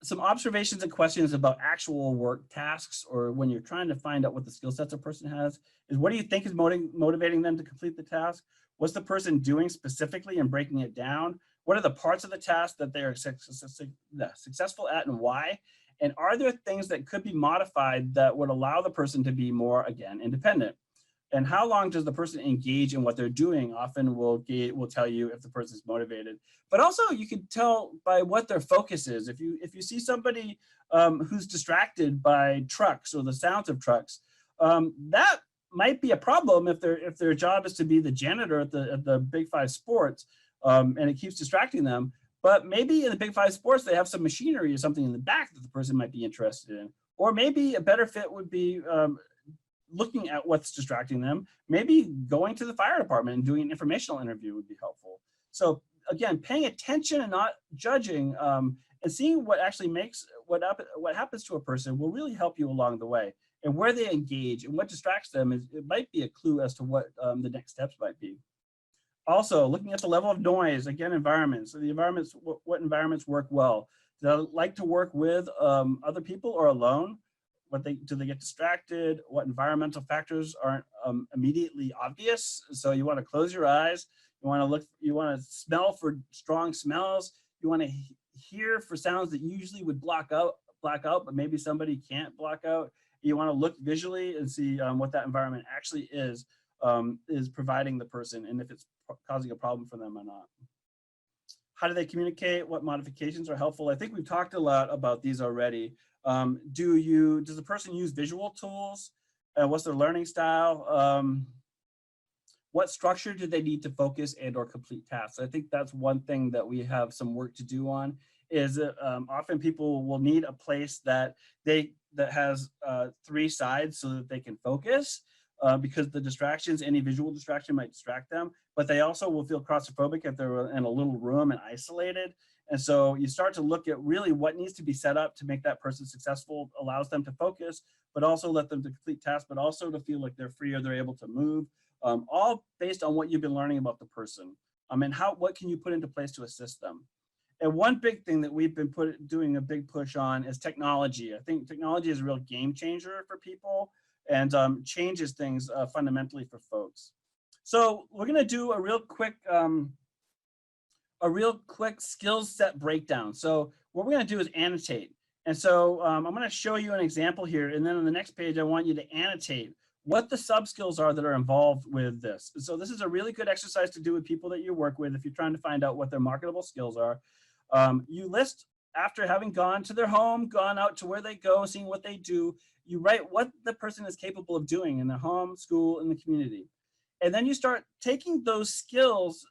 some observations and questions about actual work tasks, or when you're trying to find out what the skill sets a person has, is what do you think is motivating them to complete the task? What's the person doing specifically and breaking it down? What are the parts of the task that they are successful at and why? And are there things that could be modified that would allow the person to be more, again, independent? And how long does the person engage in what they're doing often will tell you if the person is motivated. But also you can tell by what their focus is. If you see somebody who's distracted by trucks or the sounds of trucks, that might be a problem if their job is to be the janitor at the Big Five sports, and it keeps distracting them. But maybe in the Big Five sports, they have some machinery or something in the back that the person might be interested in. Or maybe a better fit would be looking at what's distracting them. Maybe going to the fire department and doing an informational interview would be helpful. So again, paying attention and not judging, and seeing what actually makes what happens to a person will really help you along the way. And where they engage and what distracts them it might be a clue as to what the next steps might be. Also, looking at the level of noise, again, environments. So the environments, what environments work well? Do they like to work with other people or alone? Do they get distracted? What environmental factors aren't immediately obvious? So you want to close your eyes. You want to smell for strong smells. You want to hear for sounds that usually would block out, but maybe somebody can't block out. You want to look visually and see what that environment actually is providing the person, and if it's causing a problem for them or not. How do they communicate? What modifications are helpful? I think we've talked a lot about these already. Does the person use visual tools? What's their learning style? What structure do they need to focus and or complete tasks? I think that's one thing that we have some work to do on, is that often people will need a place that has 3 sides so that they can focus, because the distractions, any visual distraction might distract them, but they also will feel claustrophobic if they're in a little room and isolated. And so you start to look at really what needs to be set up to make that person successful, allows them to focus, but also let them to complete tasks, but also to feel like they're free or they're able to move, all based on what you've been learning about the person. And what can you put into place to assist them? And one big thing that we've been doing a big push on is technology. I think technology is a real game changer for people and changes things fundamentally for folks. So we're going to do a real quick skills set breakdown. So what we're going to do is annotate. And so I'm going to show you an example here. And then on the next page, I want you to annotate what the sub skills are that are involved with this. So this is a really good exercise to do with people that you work with if you're trying to find out what their marketable skills are. You list, after having gone to their home, gone out to where they go, seeing what they do, you write what the person is capable of doing in their home, school, and the community. And then you start taking those skills,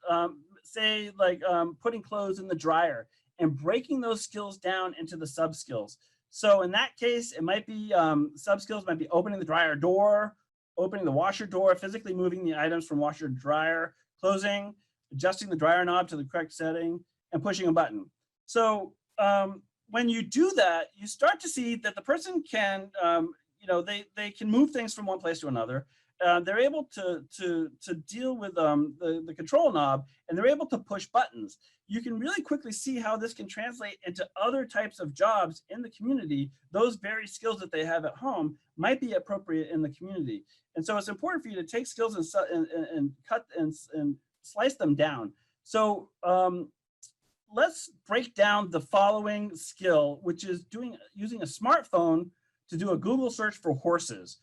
say like putting clothes in the dryer, and breaking those skills down into the sub skills. So in that case, it might be sub skills might be opening the dryer door, opening the washer door, physically moving the items from washer to dryer, closing, adjusting the dryer knob to the correct setting, and pushing a button. So when you do that, you start to see that the person can, they can move things from one place to another. They're able to deal with the control knob, and they're able to push buttons. You can really quickly see how this can translate into other types of jobs in the community. Those very skills that they have at home might be appropriate in the community. And so it's important for you to take skills and cut and slice them down. So let's break down the following skill, which is using a smartphone to do a Google search for horses.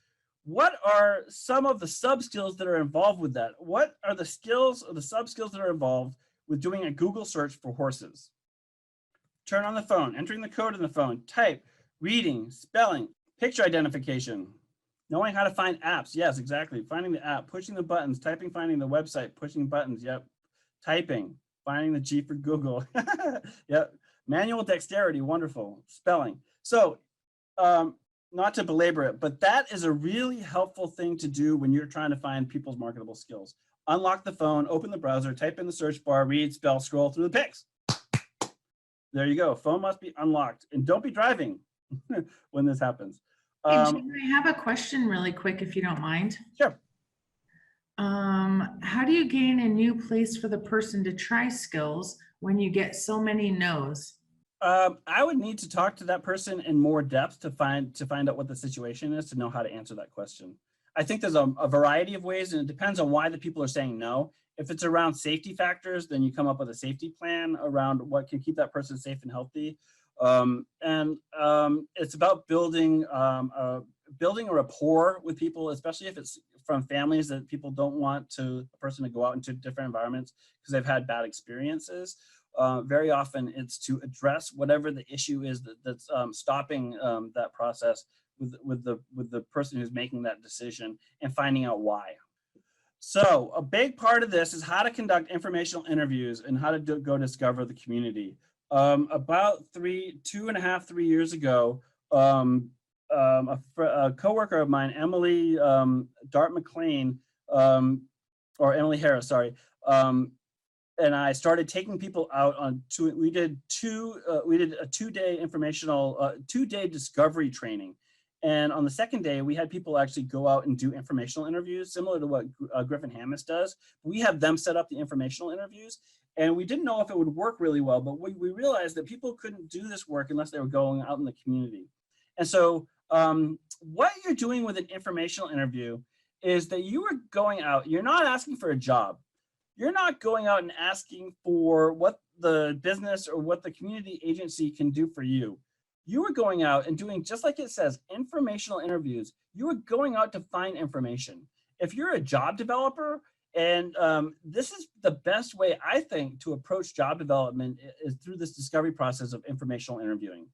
What are some of the sub skills that are involved with that? What are the skills or the sub skills that are involved with doing a Google search for horses? Turn on the phone, entering the code in the phone, type, reading, spelling, picture identification, knowing how to find apps. Yes, exactly. Finding the app, pushing the buttons, typing, finding the website, pushing buttons. Yep. Typing, finding the G for Google. Yep. Manual dexterity. Wonderful. Spelling. So, not to belabor it, but that is a really helpful thing to do when you're trying to find people's marketable skills. Unlock the phone, open the browser, type in the search bar, read, spell, scroll through the pics. There you go. Phone must be unlocked, and don't be driving when this happens. Hey, Jim, I have a question really quick, if you don't mind. Sure. How do you gain a new place for the person to try skills when you get so many no's? I would need to talk to that person in more depth to find out what the situation is, to know how to answer that question. I think there's a variety of ways, and it depends on why the people are saying no. If it's around safety factors, then you come up with a safety plan around what can keep that person safe and healthy. It's about building a rapport with people, especially if it's from families that people don't want the person to go out into different environments because they've had bad experiences. Very often it's to address whatever the issue is that's stopping that process with the person who's making that decision and finding out why. So a big part of this is how to conduct informational interviews and how to go discover the community. About 3 years ago, a coworker of mine, Emily Dart McLean, or Emily Harris, sorry, and I started taking people out on we did a 2-day informational, 2-day discovery training. And on the second day, we had people actually go out and do informational interviews, similar to what Griffin Hammis does. We have them set up the informational interviews. And we didn't know if it would work really well, but we realized that people couldn't do this work unless they were going out in the community. And so what you're doing with an informational interview is that you are going out, you're not asking for a job. You're not going out and asking for what the business or what the community agency can do for you. You are going out and doing, just like it says, informational interviews. You are going out to find information. If you're a job developer, and this is the best way, I think, to approach job development is through this discovery process of informational interviewing.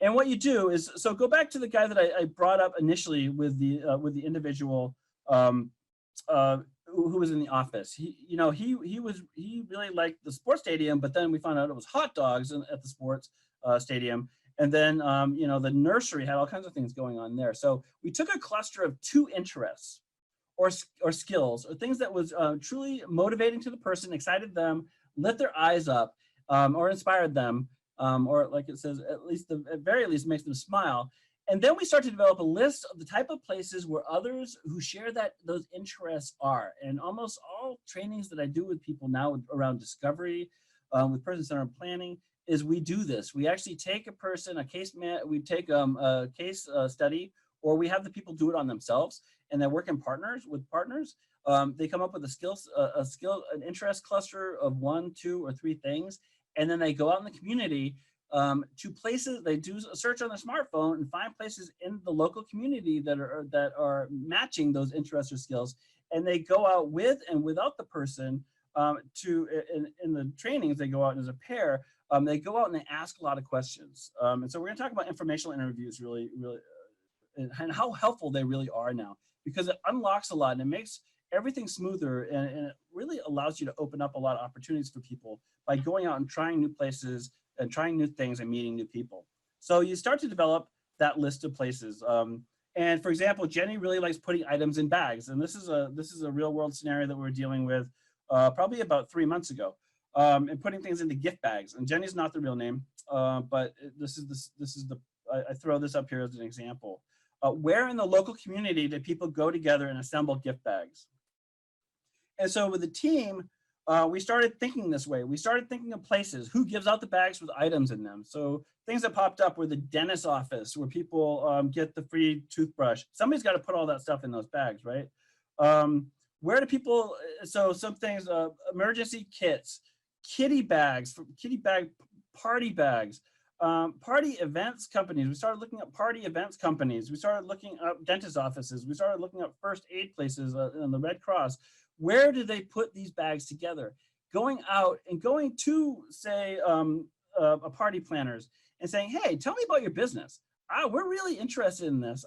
And what you do is, so go back to the guy that I brought up initially with the individual who was in the office. He really liked the sports stadium, but then we found out it was hot dogs at the sports stadium. And then, the nursery had all kinds of things going on there. So we took a cluster of 2 interests or skills or things that was truly motivating to the person, excited them, lit their eyes up, or inspired them, or like it says, at very least makes them smile. And then we start to develop a list of the type of places where others who share those interests are. And almost all trainings that I do with people now around discovery, with person-centered planning, is we do this. We actually take a person, we take a case study, or we have the people do it on themselves, and they work in with partners. They come up with an interest cluster of 1, 2, or 3 things, and then they go out in the community to places. They do a search on their smartphone and find places in the local community that are matching those interests or skills, and they go out with and without the person in the trainings. They go out as a pair. They go out and they ask a lot of questions. And so we're going to talk about informational interviews really, and how helpful they really are now, because it unlocks a lot and it makes everything smoother, and it really allows you to open up a lot of opportunities for people by going out and trying new places and trying new things and meeting new people. So you start to develop that list of places. And for example, Jenny really likes putting items in bags. And this is a real world scenario that we're dealing with probably about 3 months ago. And putting things into gift bags. And Jenny's not the real name, but I throw this up here as an example. Where in the local community do people go together and assemble gift bags? And so with the team, we started thinking this way. We started thinking of places. Who gives out the bags with items in them? So things that popped up were the dentist's office, where people get the free toothbrush. Somebody's got to put all that stuff in those bags, right? Where do people, so some things, emergency kits, kitty bags, party bags, party events companies. We started looking at party events companies. We started looking up dentist offices. We started looking at first aid places in the Red Cross. Where do they put these bags together? Going out and going to, say, a party planners and saying, hey, tell me about your business. We're really interested in this.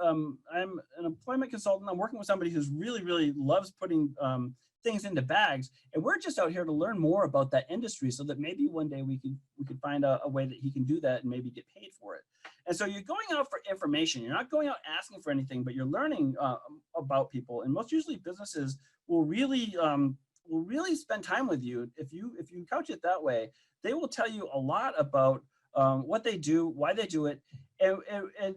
I'm an employment consultant. I'm working with somebody who's really loves putting things into bags, and we're just out here to learn more about that industry, so that maybe one day we could find a way that he can do that and maybe get paid for it. And so you're going out for information. You're not going out asking for anything, but you're learning about people. And most usually businesses will really spend time with you. If you couch it that way, they will tell you a lot about what they do, why they do it, and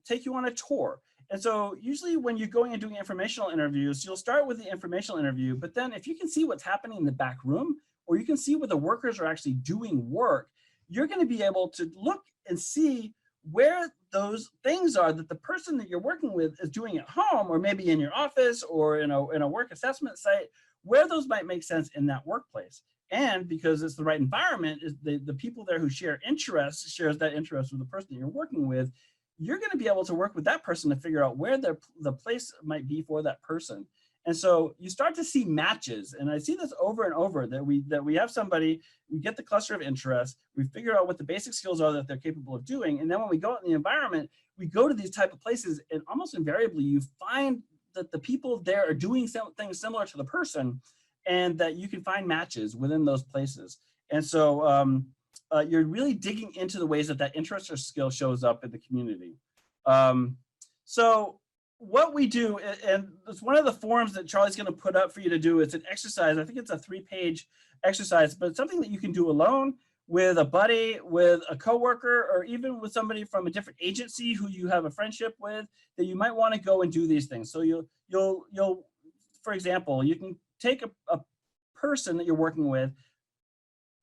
take you on a tour. And so usually when you're going and doing informational interviews, you'll start with the informational interview, but then if you can see what's happening in the back room, or you can see where the workers are actually doing work, you're going to be able to look and see where those things are that the person that you're working with is doing at home, or maybe in your office, or in a work assessment site, where those might make sense in that workplace. And because it's the right environment, is the people there who shares that interest with the person that you're working with, you're going to be able to work with that person to figure out where the place might be for that person. And so you start to see matches. And I see this over and over, that we have somebody, we get the cluster of interest, we figure out what the basic skills are that they're capable of doing. And then when we go out in the environment, we go to these type of places, and almost invariably you find that the people there are doing things similar to the person, and that you can find matches within those places. And so you're really digging into the ways that that interest or skill shows up in the community. So what we do, and it's one of the forms that Charlie's going to put up for you to do. It's an exercise. I think it's a 3-page exercise, but it's something that you can do alone, with a buddy, with a coworker, or even with somebody from a different agency who you have a friendship with, that you might want to go and do these things. So you'll, for example, you can take a person that you're working with,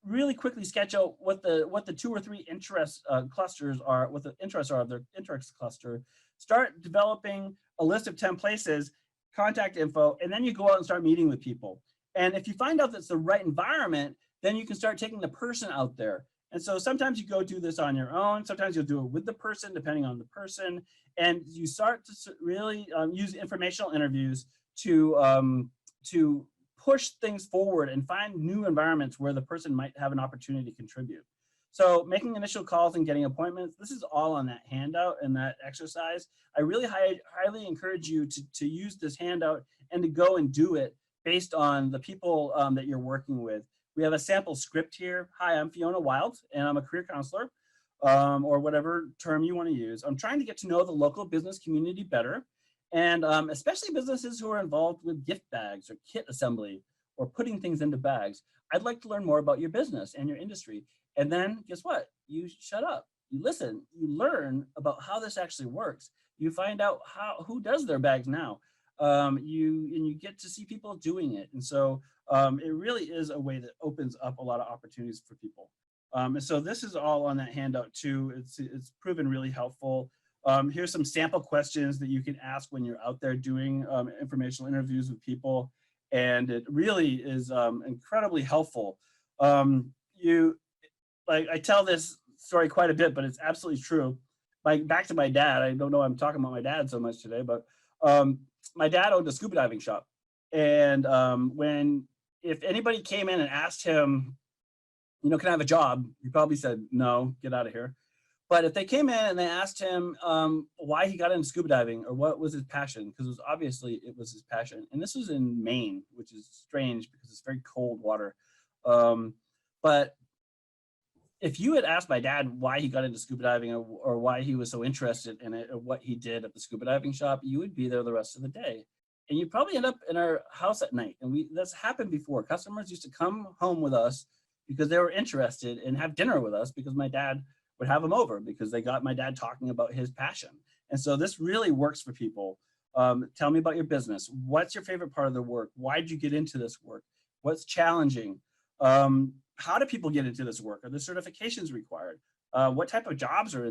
really quickly sketch out what the 2 or 3 interest clusters are, what the interests are of their interest cluster, start developing a list of 10 places, contact info, and then you go out and start meeting with people. And if you find out that's the right environment, then you can start taking the person out there. And so sometimes you go do this on your own, sometimes you'll do it with the person, depending on the person, and you start to really use informational interviews to push things forward and find new environments where the person might have an opportunity to contribute. So making initial calls and getting appointments, this is all on that handout and that exercise. I really highly encourage you to use this handout and to go and do it based on the people that you're working with. We have a sample script here. Hi, I'm Fiona Wild, and I'm a career counselor, or whatever term you want to use. I'm trying to get to know the local business community better, and especially businesses who are involved with gift bags or kit assembly or putting things into bags. I'd like to learn more about your business and your industry. And then guess what? You shut up, you listen, you learn about how this actually works. You find out who does their bags now. You get to see people doing it. And so it really is a way that opens up a lot of opportunities for people. And so this is all on that handout too. It's proven really helpful. Here's some sample questions that you can ask when you're out there doing informational interviews with people. And it really is incredibly helpful. I tell this story quite a bit, but it's absolutely true. Back to my dad, I don't know why I'm talking about my dad so much today, but my dad owned a scuba diving shop. And if anybody came in and asked him, can I have a job? He probably said, no, get out of here. But if they came in and they asked him why he got into scuba diving or what was his passion, because obviously it was his passion. And this was in Maine, which is strange because it's very cold water. But if you had asked my dad why he got into scuba diving or why he was so interested in it or what he did at the scuba diving shop, you would be there the rest of the day. And you'd probably end up in our house at night. And that's happened before. Customers used to come home with us because they were interested and have dinner with us because my dad would have them over because they got my dad talking about his passion. And so this really works for people. Tell me about your business. What's your favorite part of the work? Why did you get into this work? What's challenging? How do people get into this work? Are there certifications required? What type of jobs are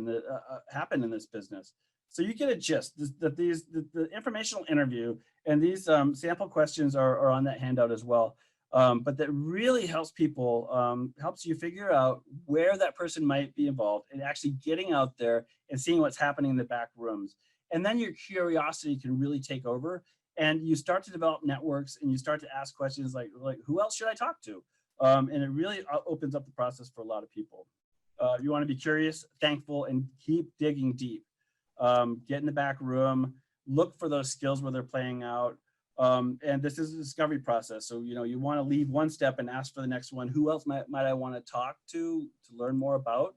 happen in this business? So you get a gist that the informational interview and these sample questions are on that handout as well. But that really helps people, helps you figure out where that person might be involved and actually getting out there and seeing what's happening in the back rooms. And then your curiosity can really take over and you start to develop networks and you start to ask questions like who else should I talk to? And it really opens up the process for a lot of people. You want to be curious, thankful, and keep digging deep. Get in the back room, look for those skills where they're playing out. And this is a discovery process. So, you want to leave one step and ask for the next one. Who else might I want to talk to learn more about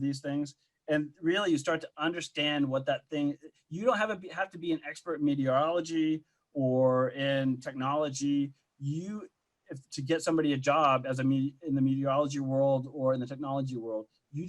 these things? And really you start to understand what that thing, you don't have to be an expert in meteorology or in technology. To get somebody a job in the meteorology world or in the technology world, you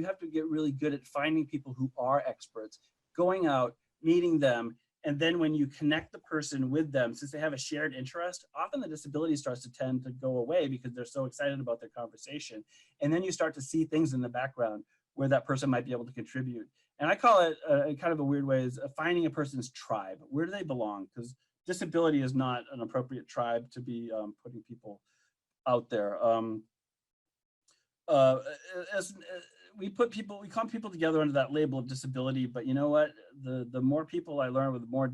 have to get really good at finding people who are experts, going out, meeting them. And then when you connect the person with them, since they have a shared interest, often the disability starts to tend to go away because they're so excited about their conversation. And then you start to see things in the background where that person might be able to contribute. And I call it kind of a weird way is finding a person's tribe. Where do they belong? Because disability is not an appropriate tribe to be putting people out there. We clump people together under that label of disability, but you know what? The more people I learn with, the more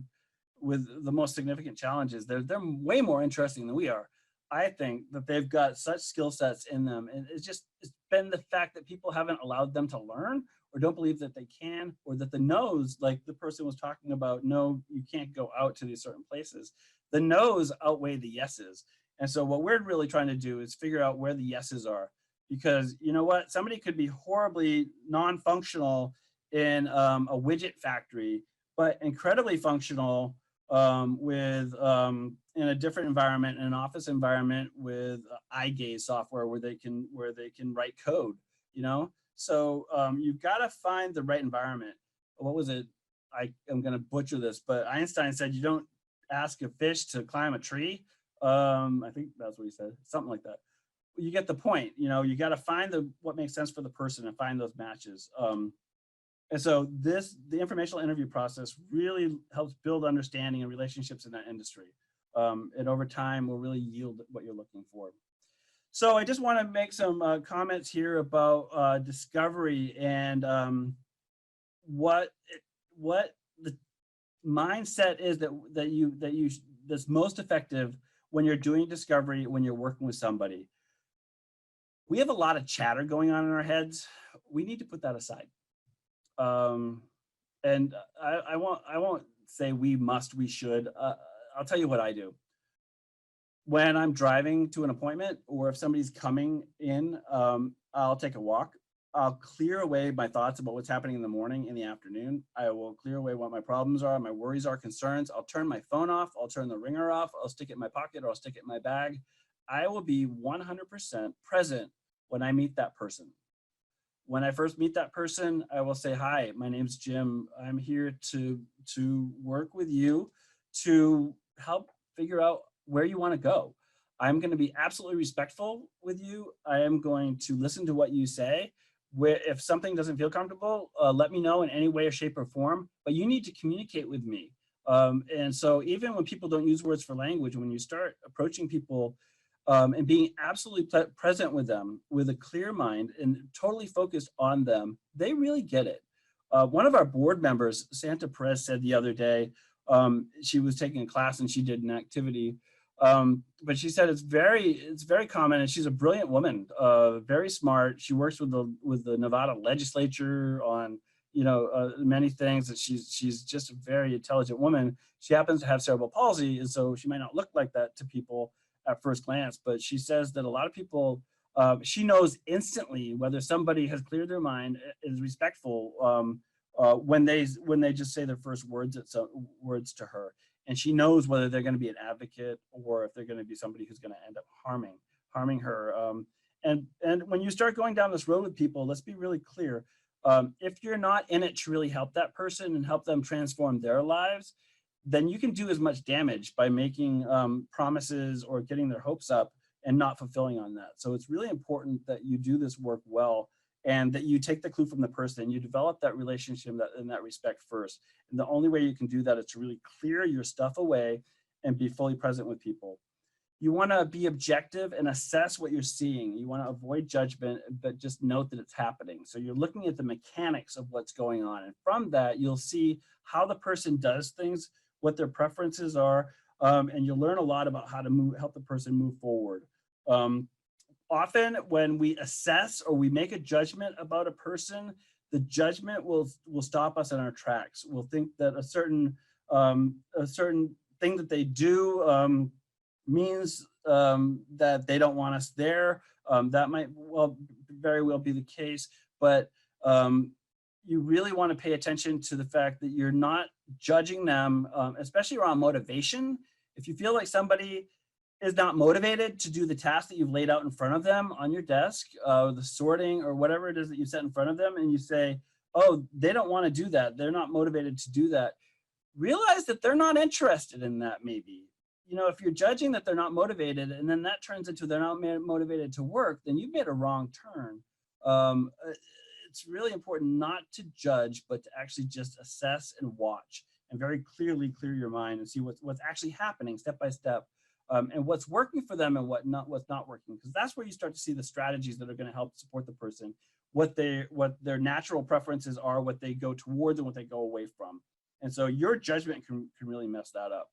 with the most significant challenges. They're way more interesting than we are. I think that they've got such skill sets in them, and it's been the fact that people haven't allowed them to learn, or don't believe that they can, or that the no's, like the person was talking about, no, you can't go out to these certain places. The no's outweigh the yeses. And so what we're really trying to do is figure out where the yeses are, because you know what, somebody could be horribly non-functional in a widget factory, but incredibly functional in a different environment, in an office environment with eye gaze software where they can write code, you know? So you've got to find the right environment. What was it? I am going to butcher this, but Einstein said you don't ask a fish to climb a tree. I think that's what he said, something like that. You get the point. You know, you got to find what makes sense for the person and find those matches. And so the informational interview process really helps build understanding and relationships in that industry. And over time will really yield what you're looking for. So I just want to make some comments here about discovery and what the mindset is that's most effective when you're doing discovery, when you're working with somebody. We have a lot of chatter going on in our heads. We need to put that aside. And I won't say we should. I'll tell you what I do. When I'm driving to an appointment, or if somebody's coming in, I'll take a walk. I'll clear away my thoughts about what's happening in the morning, in the afternoon. I will clear away what my problems are, my worries are, concerns. I'll turn my phone off. I'll turn the ringer off. I'll stick it in my pocket, or I'll stick it in my bag. I will be 100% present when I meet that person. When I first meet that person, I will say, hi, my name's Jim. I'm here to work with you to help figure out where you want to go. I'm going to be absolutely respectful with you. I am going to listen to what you say. If something doesn't feel comfortable, let me know in any way or shape or form, but you need to communicate with me. And so even when people don't use words for language, when you start approaching people and being absolutely present with them with a clear mind and totally focused on them, they really get it. One of our board members, Santa Perez, said the other day, she was taking a class and she did an activity, but she said it's very common, and she's a brilliant woman, very smart. She works with the Nevada legislature on many things, and she's just a very intelligent woman. She happens to have cerebral palsy, and so she might not look like that to people at first glance, but she says that a lot of people, she knows instantly whether somebody has cleared their mind, is respectful, when they just say their first words to her. And she knows whether they're going to be an advocate or if they're going to be somebody who's going to end up harming her. And when you start going down this road with people, let's be really clear. If you're not in it to really help that person and help them transform their lives, then you can do as much damage by making promises or getting their hopes up and not fulfilling on that. So it's really important that you do this work well, and that you take the clue from the person, you develop that relationship in that respect first. And the only way you can do that is to really clear your stuff away and be fully present with people. You want to be objective and assess what you're seeing. You want to avoid judgment, but just note that it's happening. So you're looking at the mechanics of what's going on. And from that, you'll see how the person does things, what their preferences are, and you'll learn a lot about how to help the person move forward. Often when we assess or we make a judgment about a person, the judgment will stop us in our tracks. We'll think that a certain thing that they do means that they don't want us there. That might very well be the case, but you really want to pay attention to the fact that you're not judging them, especially around motivation. If you feel like somebody is not motivated to do the task that you've laid out in front of them on your desk, the sorting or whatever it is that you set in front of them, and you say, oh, they don't want to do that, they're not motivated to do that, realize that they're not interested in that maybe. You know, if you're judging that they're not motivated and then that turns into they're not motivated to work, then you've made a wrong turn. It's really important not to judge, but to actually just assess and watch and very clearly clear your mind and see what's actually happening step by step. And what's working for them and what's not working, because that's where you start to see the strategies that are going to help support the person, what their natural preferences are, what they go towards and what they go away from. And so your judgment can really mess that up.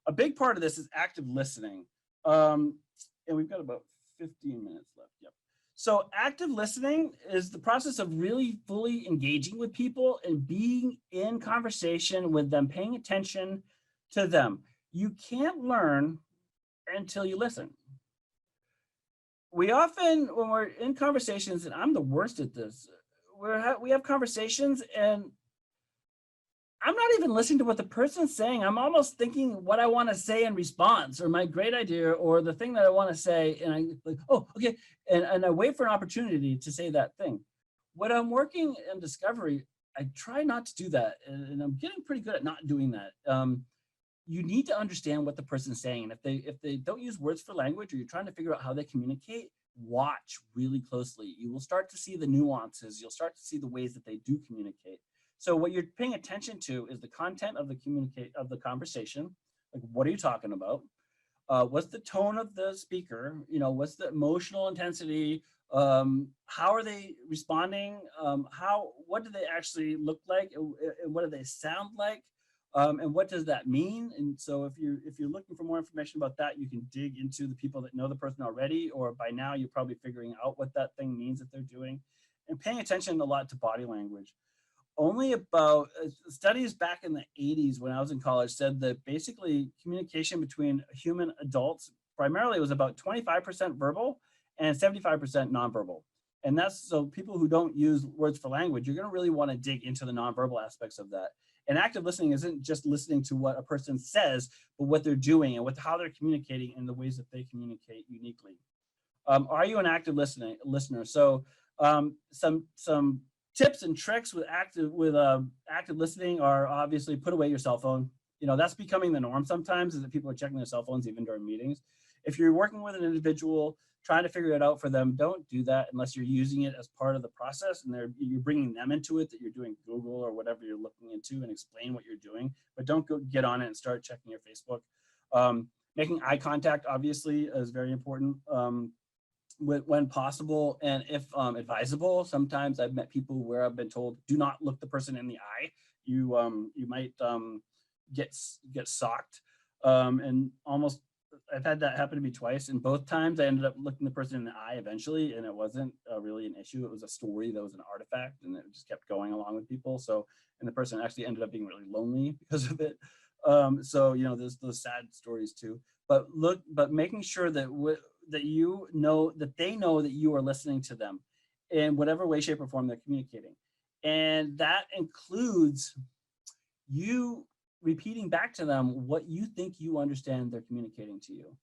A big part of this is active listening. And we've got about 15 minutes left. Yep. So active listening is the process of really fully engaging with people and being in conversation with them, paying attention to them. You can't learn until you listen. We often, when we're in conversations, and I'm the worst at this, we have conversations and I'm not even listening to what the person's saying. I'm almost thinking what I want to say in response, or my great idea, or the thing that I want to say. And I like, oh, okay. And I wait for an opportunity to say that thing. When I'm working in discovery, I try not to do that. And I'm getting pretty good at not doing that. You need to understand what the person's saying. And if they don't use words for language, or you're trying to figure out how they communicate, watch really closely. You will start to see the nuances. You'll start to see the ways that they do communicate. So what you're paying attention to is the content of the conversation. Like, what are you talking about? What's the tone of the speaker? You know, what's the emotional intensity? How are they responding? What do they actually look like? And what do they sound like? And what does that mean? And so if you're looking for more information about that, you can dig into the people that know the person already, or by now you're probably figuring out what that thing means that they're doing, and paying attention a lot to body language. Only about studies back in the 80s when I was in college said that basically communication between human adults primarily was about 25% verbal and 75% nonverbal. And that's so people who don't use words for language, you're going to really want to dig into the nonverbal aspects of that. And active listening isn't just listening to what a person says, but what they're doing and how they're communicating and the ways that they communicate uniquely. Are you an active listener? So some tips and tricks with active listening are obviously put away your cell phone. You know, that's becoming the norm sometimes, is that people are checking their cell phones even during meetings. If you're working with an individual, trying to figure it out for them, don't do that unless you're using it as part of the process and you're bringing them into it, that you're doing Google or whatever you're looking into, and explain what you're doing. But don't go get on it and start checking your Facebook. Making eye contact obviously is very important. When possible, and if advisable. Sometimes I've met people where I've been told, do not look the person in the eye. You might get socked. And almost, I've had that happen to me twice, and both times I ended up looking the person in the eye eventually, and it wasn't really an issue. It was a story that was an artifact, and it just kept going along with people. So, and the person actually ended up being really lonely because of it. So, you know, there's those sad stories too. But making sure that that you know, that they know that you are listening to them in whatever way, shape, or form they're communicating. And that includes you repeating back to them what you think you understand they're communicating to you.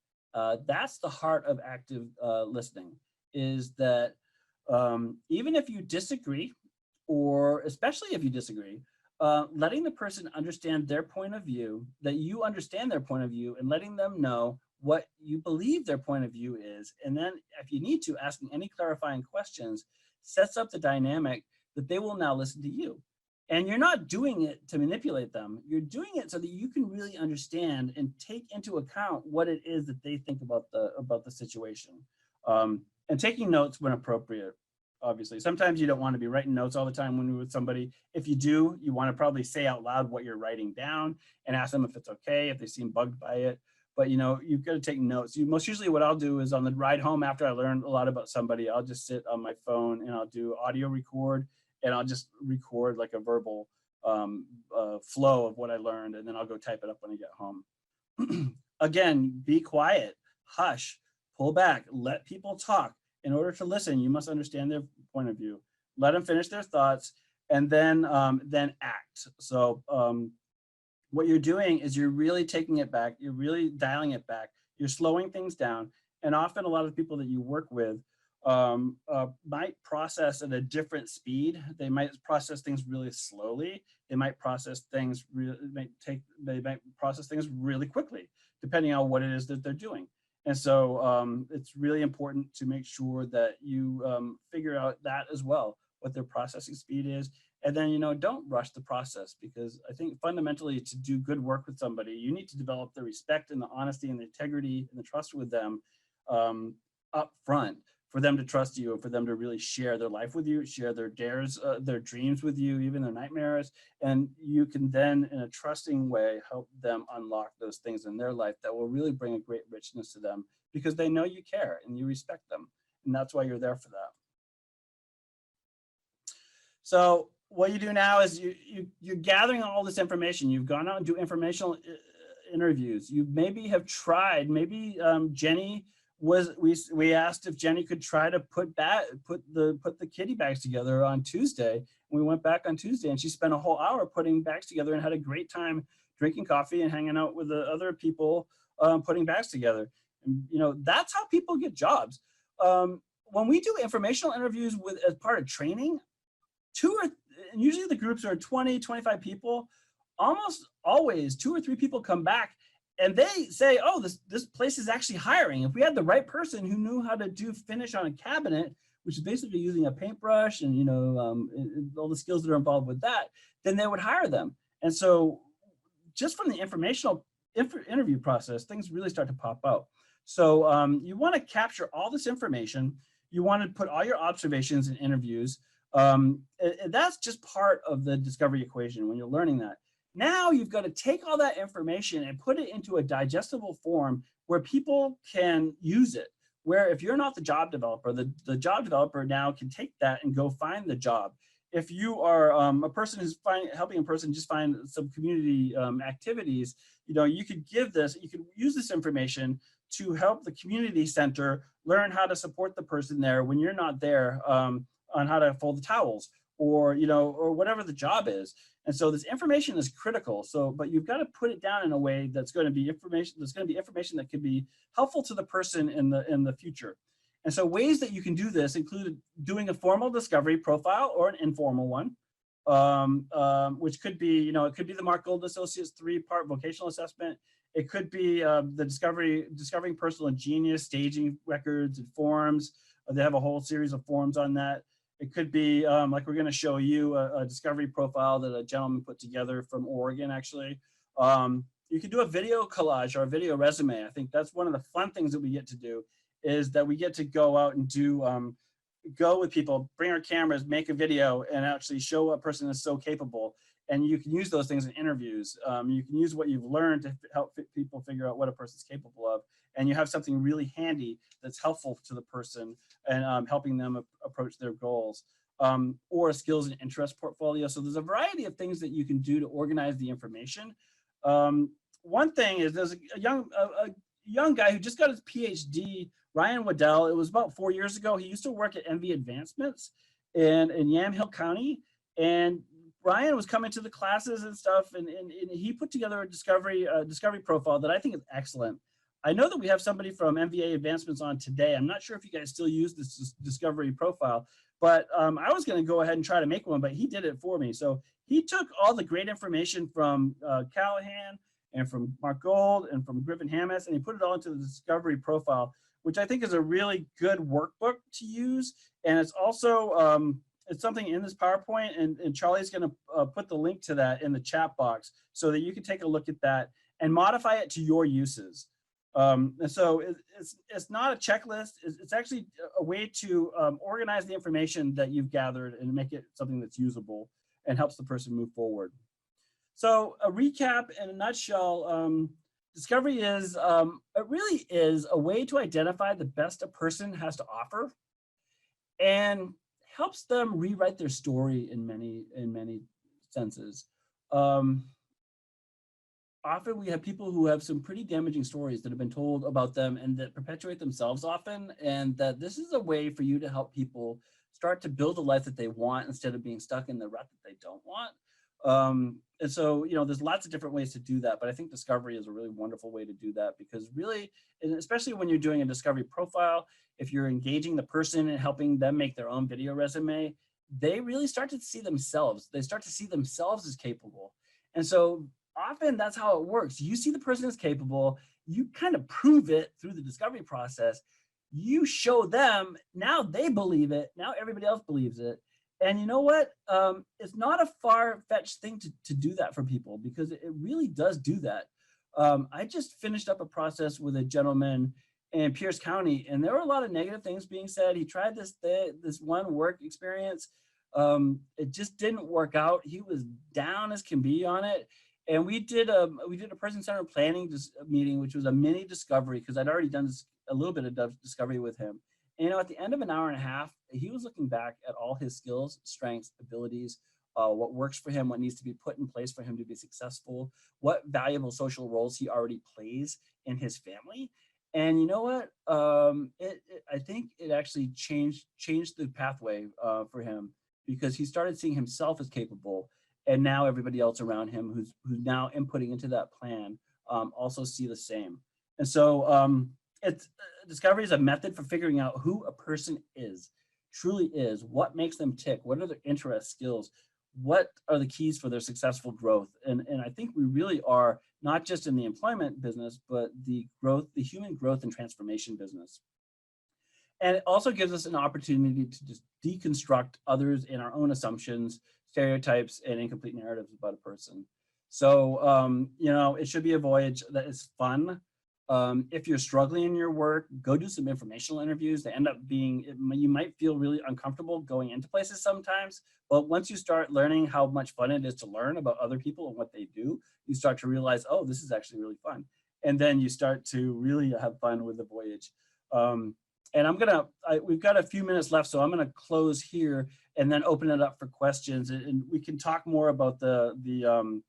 That's the heart of active listening, is that even if you disagree, or especially if you disagree, letting the person understand their point of view, that you understand their point of view, and letting them know what you believe their point of view is. And then if you need to, asking any clarifying questions sets up the dynamic that they will now listen to you. And you're not doing it to manipulate them. You're doing it so that you can really understand and take into account what it is that they think about the situation. And taking notes when appropriate. Obviously, sometimes you don't want to be writing notes all the time when you're with somebody. If you do, you want to probably say out loud what you're writing down and ask them if it's okay, if they seem bugged by it. But, you know, you've got to take notes. Most usually what I'll do is on the ride home, after I learn a lot about somebody, I'll just sit on my phone and I'll do audio record, and I'll just record like a verbal flow of what I learned, and then I'll go type it up when I get home. Again, be quiet, hush, pull back, let people talk. In order to listen, you must understand their point of view. Let them finish their thoughts, and then act. So what you're doing is you're really taking it back. You're really dialing it back. You're slowing things down. And often a lot of people that you work with might process at a different speed. They might process things really slowly. They might process things they might process things really quickly, depending on what it is that they're doing. And so it's really important to make sure that you figure out that as well, what their processing speed is. And then, you know, don't rush the process, because I think fundamentally to do good work with somebody, you need to develop the respect and the honesty and the integrity and the trust with them up front, for them to trust you and for them to really share their life with you, share their dares, their dreams with you, even their nightmares. And you can then, in a trusting way, help them unlock those things in their life that will really bring a great richness to them because they know you care and you respect them. And that's why you're there for that. So what you do now is you're gathering all this information. You've gone out and do informational interviews. You maybe have tried, maybe Jenny we asked if Jenny could try to put the kitty bags together on Tuesday. We went back on Tuesday and she spent a whole hour putting bags together and had a great time drinking coffee and hanging out with the other people putting bags together. And, you know, that's how people get jobs. When we do informational interviews as part of training, and usually the groups are 20, 25 people, almost always 2 or 3 people come back and they say, oh, this place is actually hiring. If we had the right person who knew how to do finish on a cabinet, which is basically using a paintbrush and, you know, all the skills that are involved with that, then they would hire them. And so just from the informational interview process, things really start to pop out. So you want to capture all this information. You want to put all your observations in interviews. That's just part of the discovery equation when you're learning that. Now you've got to take all that information and put it into a digestible form where people can use it. Where if you're not the job developer, the job developer now can take that and go find the job. If you are a person who's helping a person just find some community activities, you know, you could use this information to help the community center learn how to support the person there when you're not there, on how to fold the towels, or, you know, or whatever the job is. And so this information is critical. So, but you've got to put it down in a way that's going to be information that could be helpful to the person in the future. And so ways that you can do this include doing a formal discovery profile or an informal one, which could be, you know, it could be the Mark Gold Associates 3-part vocational assessment. It could be the discovering personal genius, staging records and forms. They have a whole series of forms on that. It could be, like we're going to show you, a discovery profile that a gentleman put together from Oregon, actually. You could do a video collage or a video resume. I think that's one of the fun things that we get to do, is that we get to go out and go with people, bring our cameras, make a video, and actually show a person is so capable. And you can use those things in interviews. You can use what you've learned to help people figure out what a person's capable of. And you have something really handy that's helpful to the person and helping them approach their goals. Or a skills and interest portfolio. So there's a variety of things that you can do to organize the information. One thing is there's a young guy who just got his PhD, Ryan Waddell. It was about 4 years ago. He used to work at MV Advancements in Yamhill County. And Ryan was coming to the classes and stuff, and he put together a discovery profile that I think is excellent. I know that we have somebody from MVA Advancements on today. I'm not sure if you guys still use this discovery profile, but I was going to go ahead and try to make one, but he did it for me. So he took all the great information from Callahan and from Mark Gold and from Griffin Hammes, and he put it all into the discovery profile, which I think is a really good workbook to use. And it's also, it's something in this PowerPoint, and Charlie's going to put the link to that in the chat box so that you can take a look at that and modify it to your uses. And so it's not a checklist. It's actually a way to organize the information that you've gathered and make it something that's usable and helps the person move forward. So a recap in a nutshell, discovery is, it really is a way to identify the best a person has to offer and helps them rewrite their story in many senses. Often we have people who have some pretty damaging stories that have been told about them and that perpetuate themselves often, and that this is a way for you to help people start to build a life that they want instead of being stuck in the rut that they don't want. And so, you know, there's lots of different ways to do that, but I think discovery is a really wonderful way to do that, because really, and especially when you're doing a discovery profile, if you're engaging the person and helping them make their own video resume, they really start to see themselves. They start to see themselves as capable. And so often that's how it works. You see the person as capable, you kind of prove it through the discovery process. You show them, now they believe it, now everybody else believes it. And you know what? It's not a far-fetched thing to do that for people, because it really does do that. I just finished up a process with a gentleman, in Pierce County, and there were a lot of negative things being said. He tried this one work experience. It just didn't work out. He was down as can be on it. And we did a person-centered planning meeting, which was a mini discovery because I'd already done a little bit of discovery with him. And, at the end of an hour and a half, he was looking back at all his skills, strengths, abilities, what works for him, what needs to be put in place for him to be successful, what valuable social roles he already plays in his family. And you know what? I think it actually changed the pathway for him because he started seeing himself as capable, and now everybody else around him who's now inputting into that plan also see the same. And so it's discovery is a method for figuring out who a person is, truly is, what makes them tick, what are their interests, skills, what are the keys for their successful growth. And I think we really are not just in the employment business, but the human growth and transformation business. And it also gives us an opportunity to just deconstruct others in our own assumptions, stereotypes, and incomplete narratives about a person. So, it should be a voyage that is fun. If you're struggling in your work, go do some informational interviews. They end up being, you might feel really uncomfortable going into places sometimes, but once you start learning how much fun it is to learn about other people and what they do, you start to realize, oh, this is actually really fun. And then you start to really have fun with the voyage. And we've got a few minutes left, so I'm gonna close here and then open it up for questions. And we can talk more about the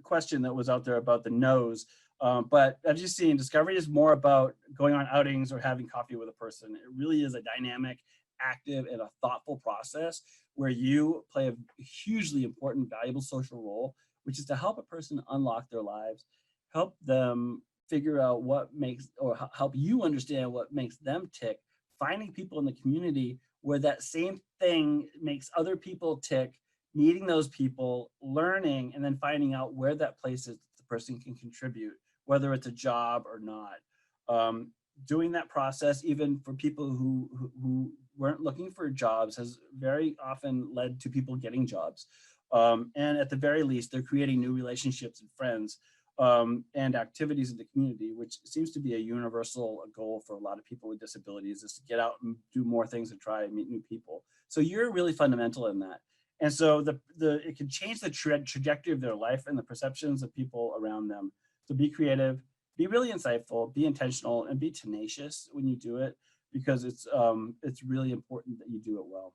question that was out there about the no's. But as you've seen, discovery is more about going on outings or having coffee with a person. It really is a dynamic, active, and a thoughtful process where you play a hugely important, valuable social role, which is to help a person unlock their lives, help them figure out help you understand what makes them tick, finding people in the community where that same thing makes other people tick, meeting those people, learning, and then finding out where that place is the person can contribute, whether it's a job or not. Doing that process, even for people who weren't looking for jobs, has very often led to people getting jobs. And at the very least, they're creating new relationships and friends and activities in the community, which seems to be a universal goal for a lot of people with disabilities, is to get out and do more things and try and meet new people. So you're really fundamental in that. And so it can change the trajectory of their life and the perceptions of people around them. So be creative, be really insightful, be intentional, and be tenacious when you do it, because it's really important that you do it well.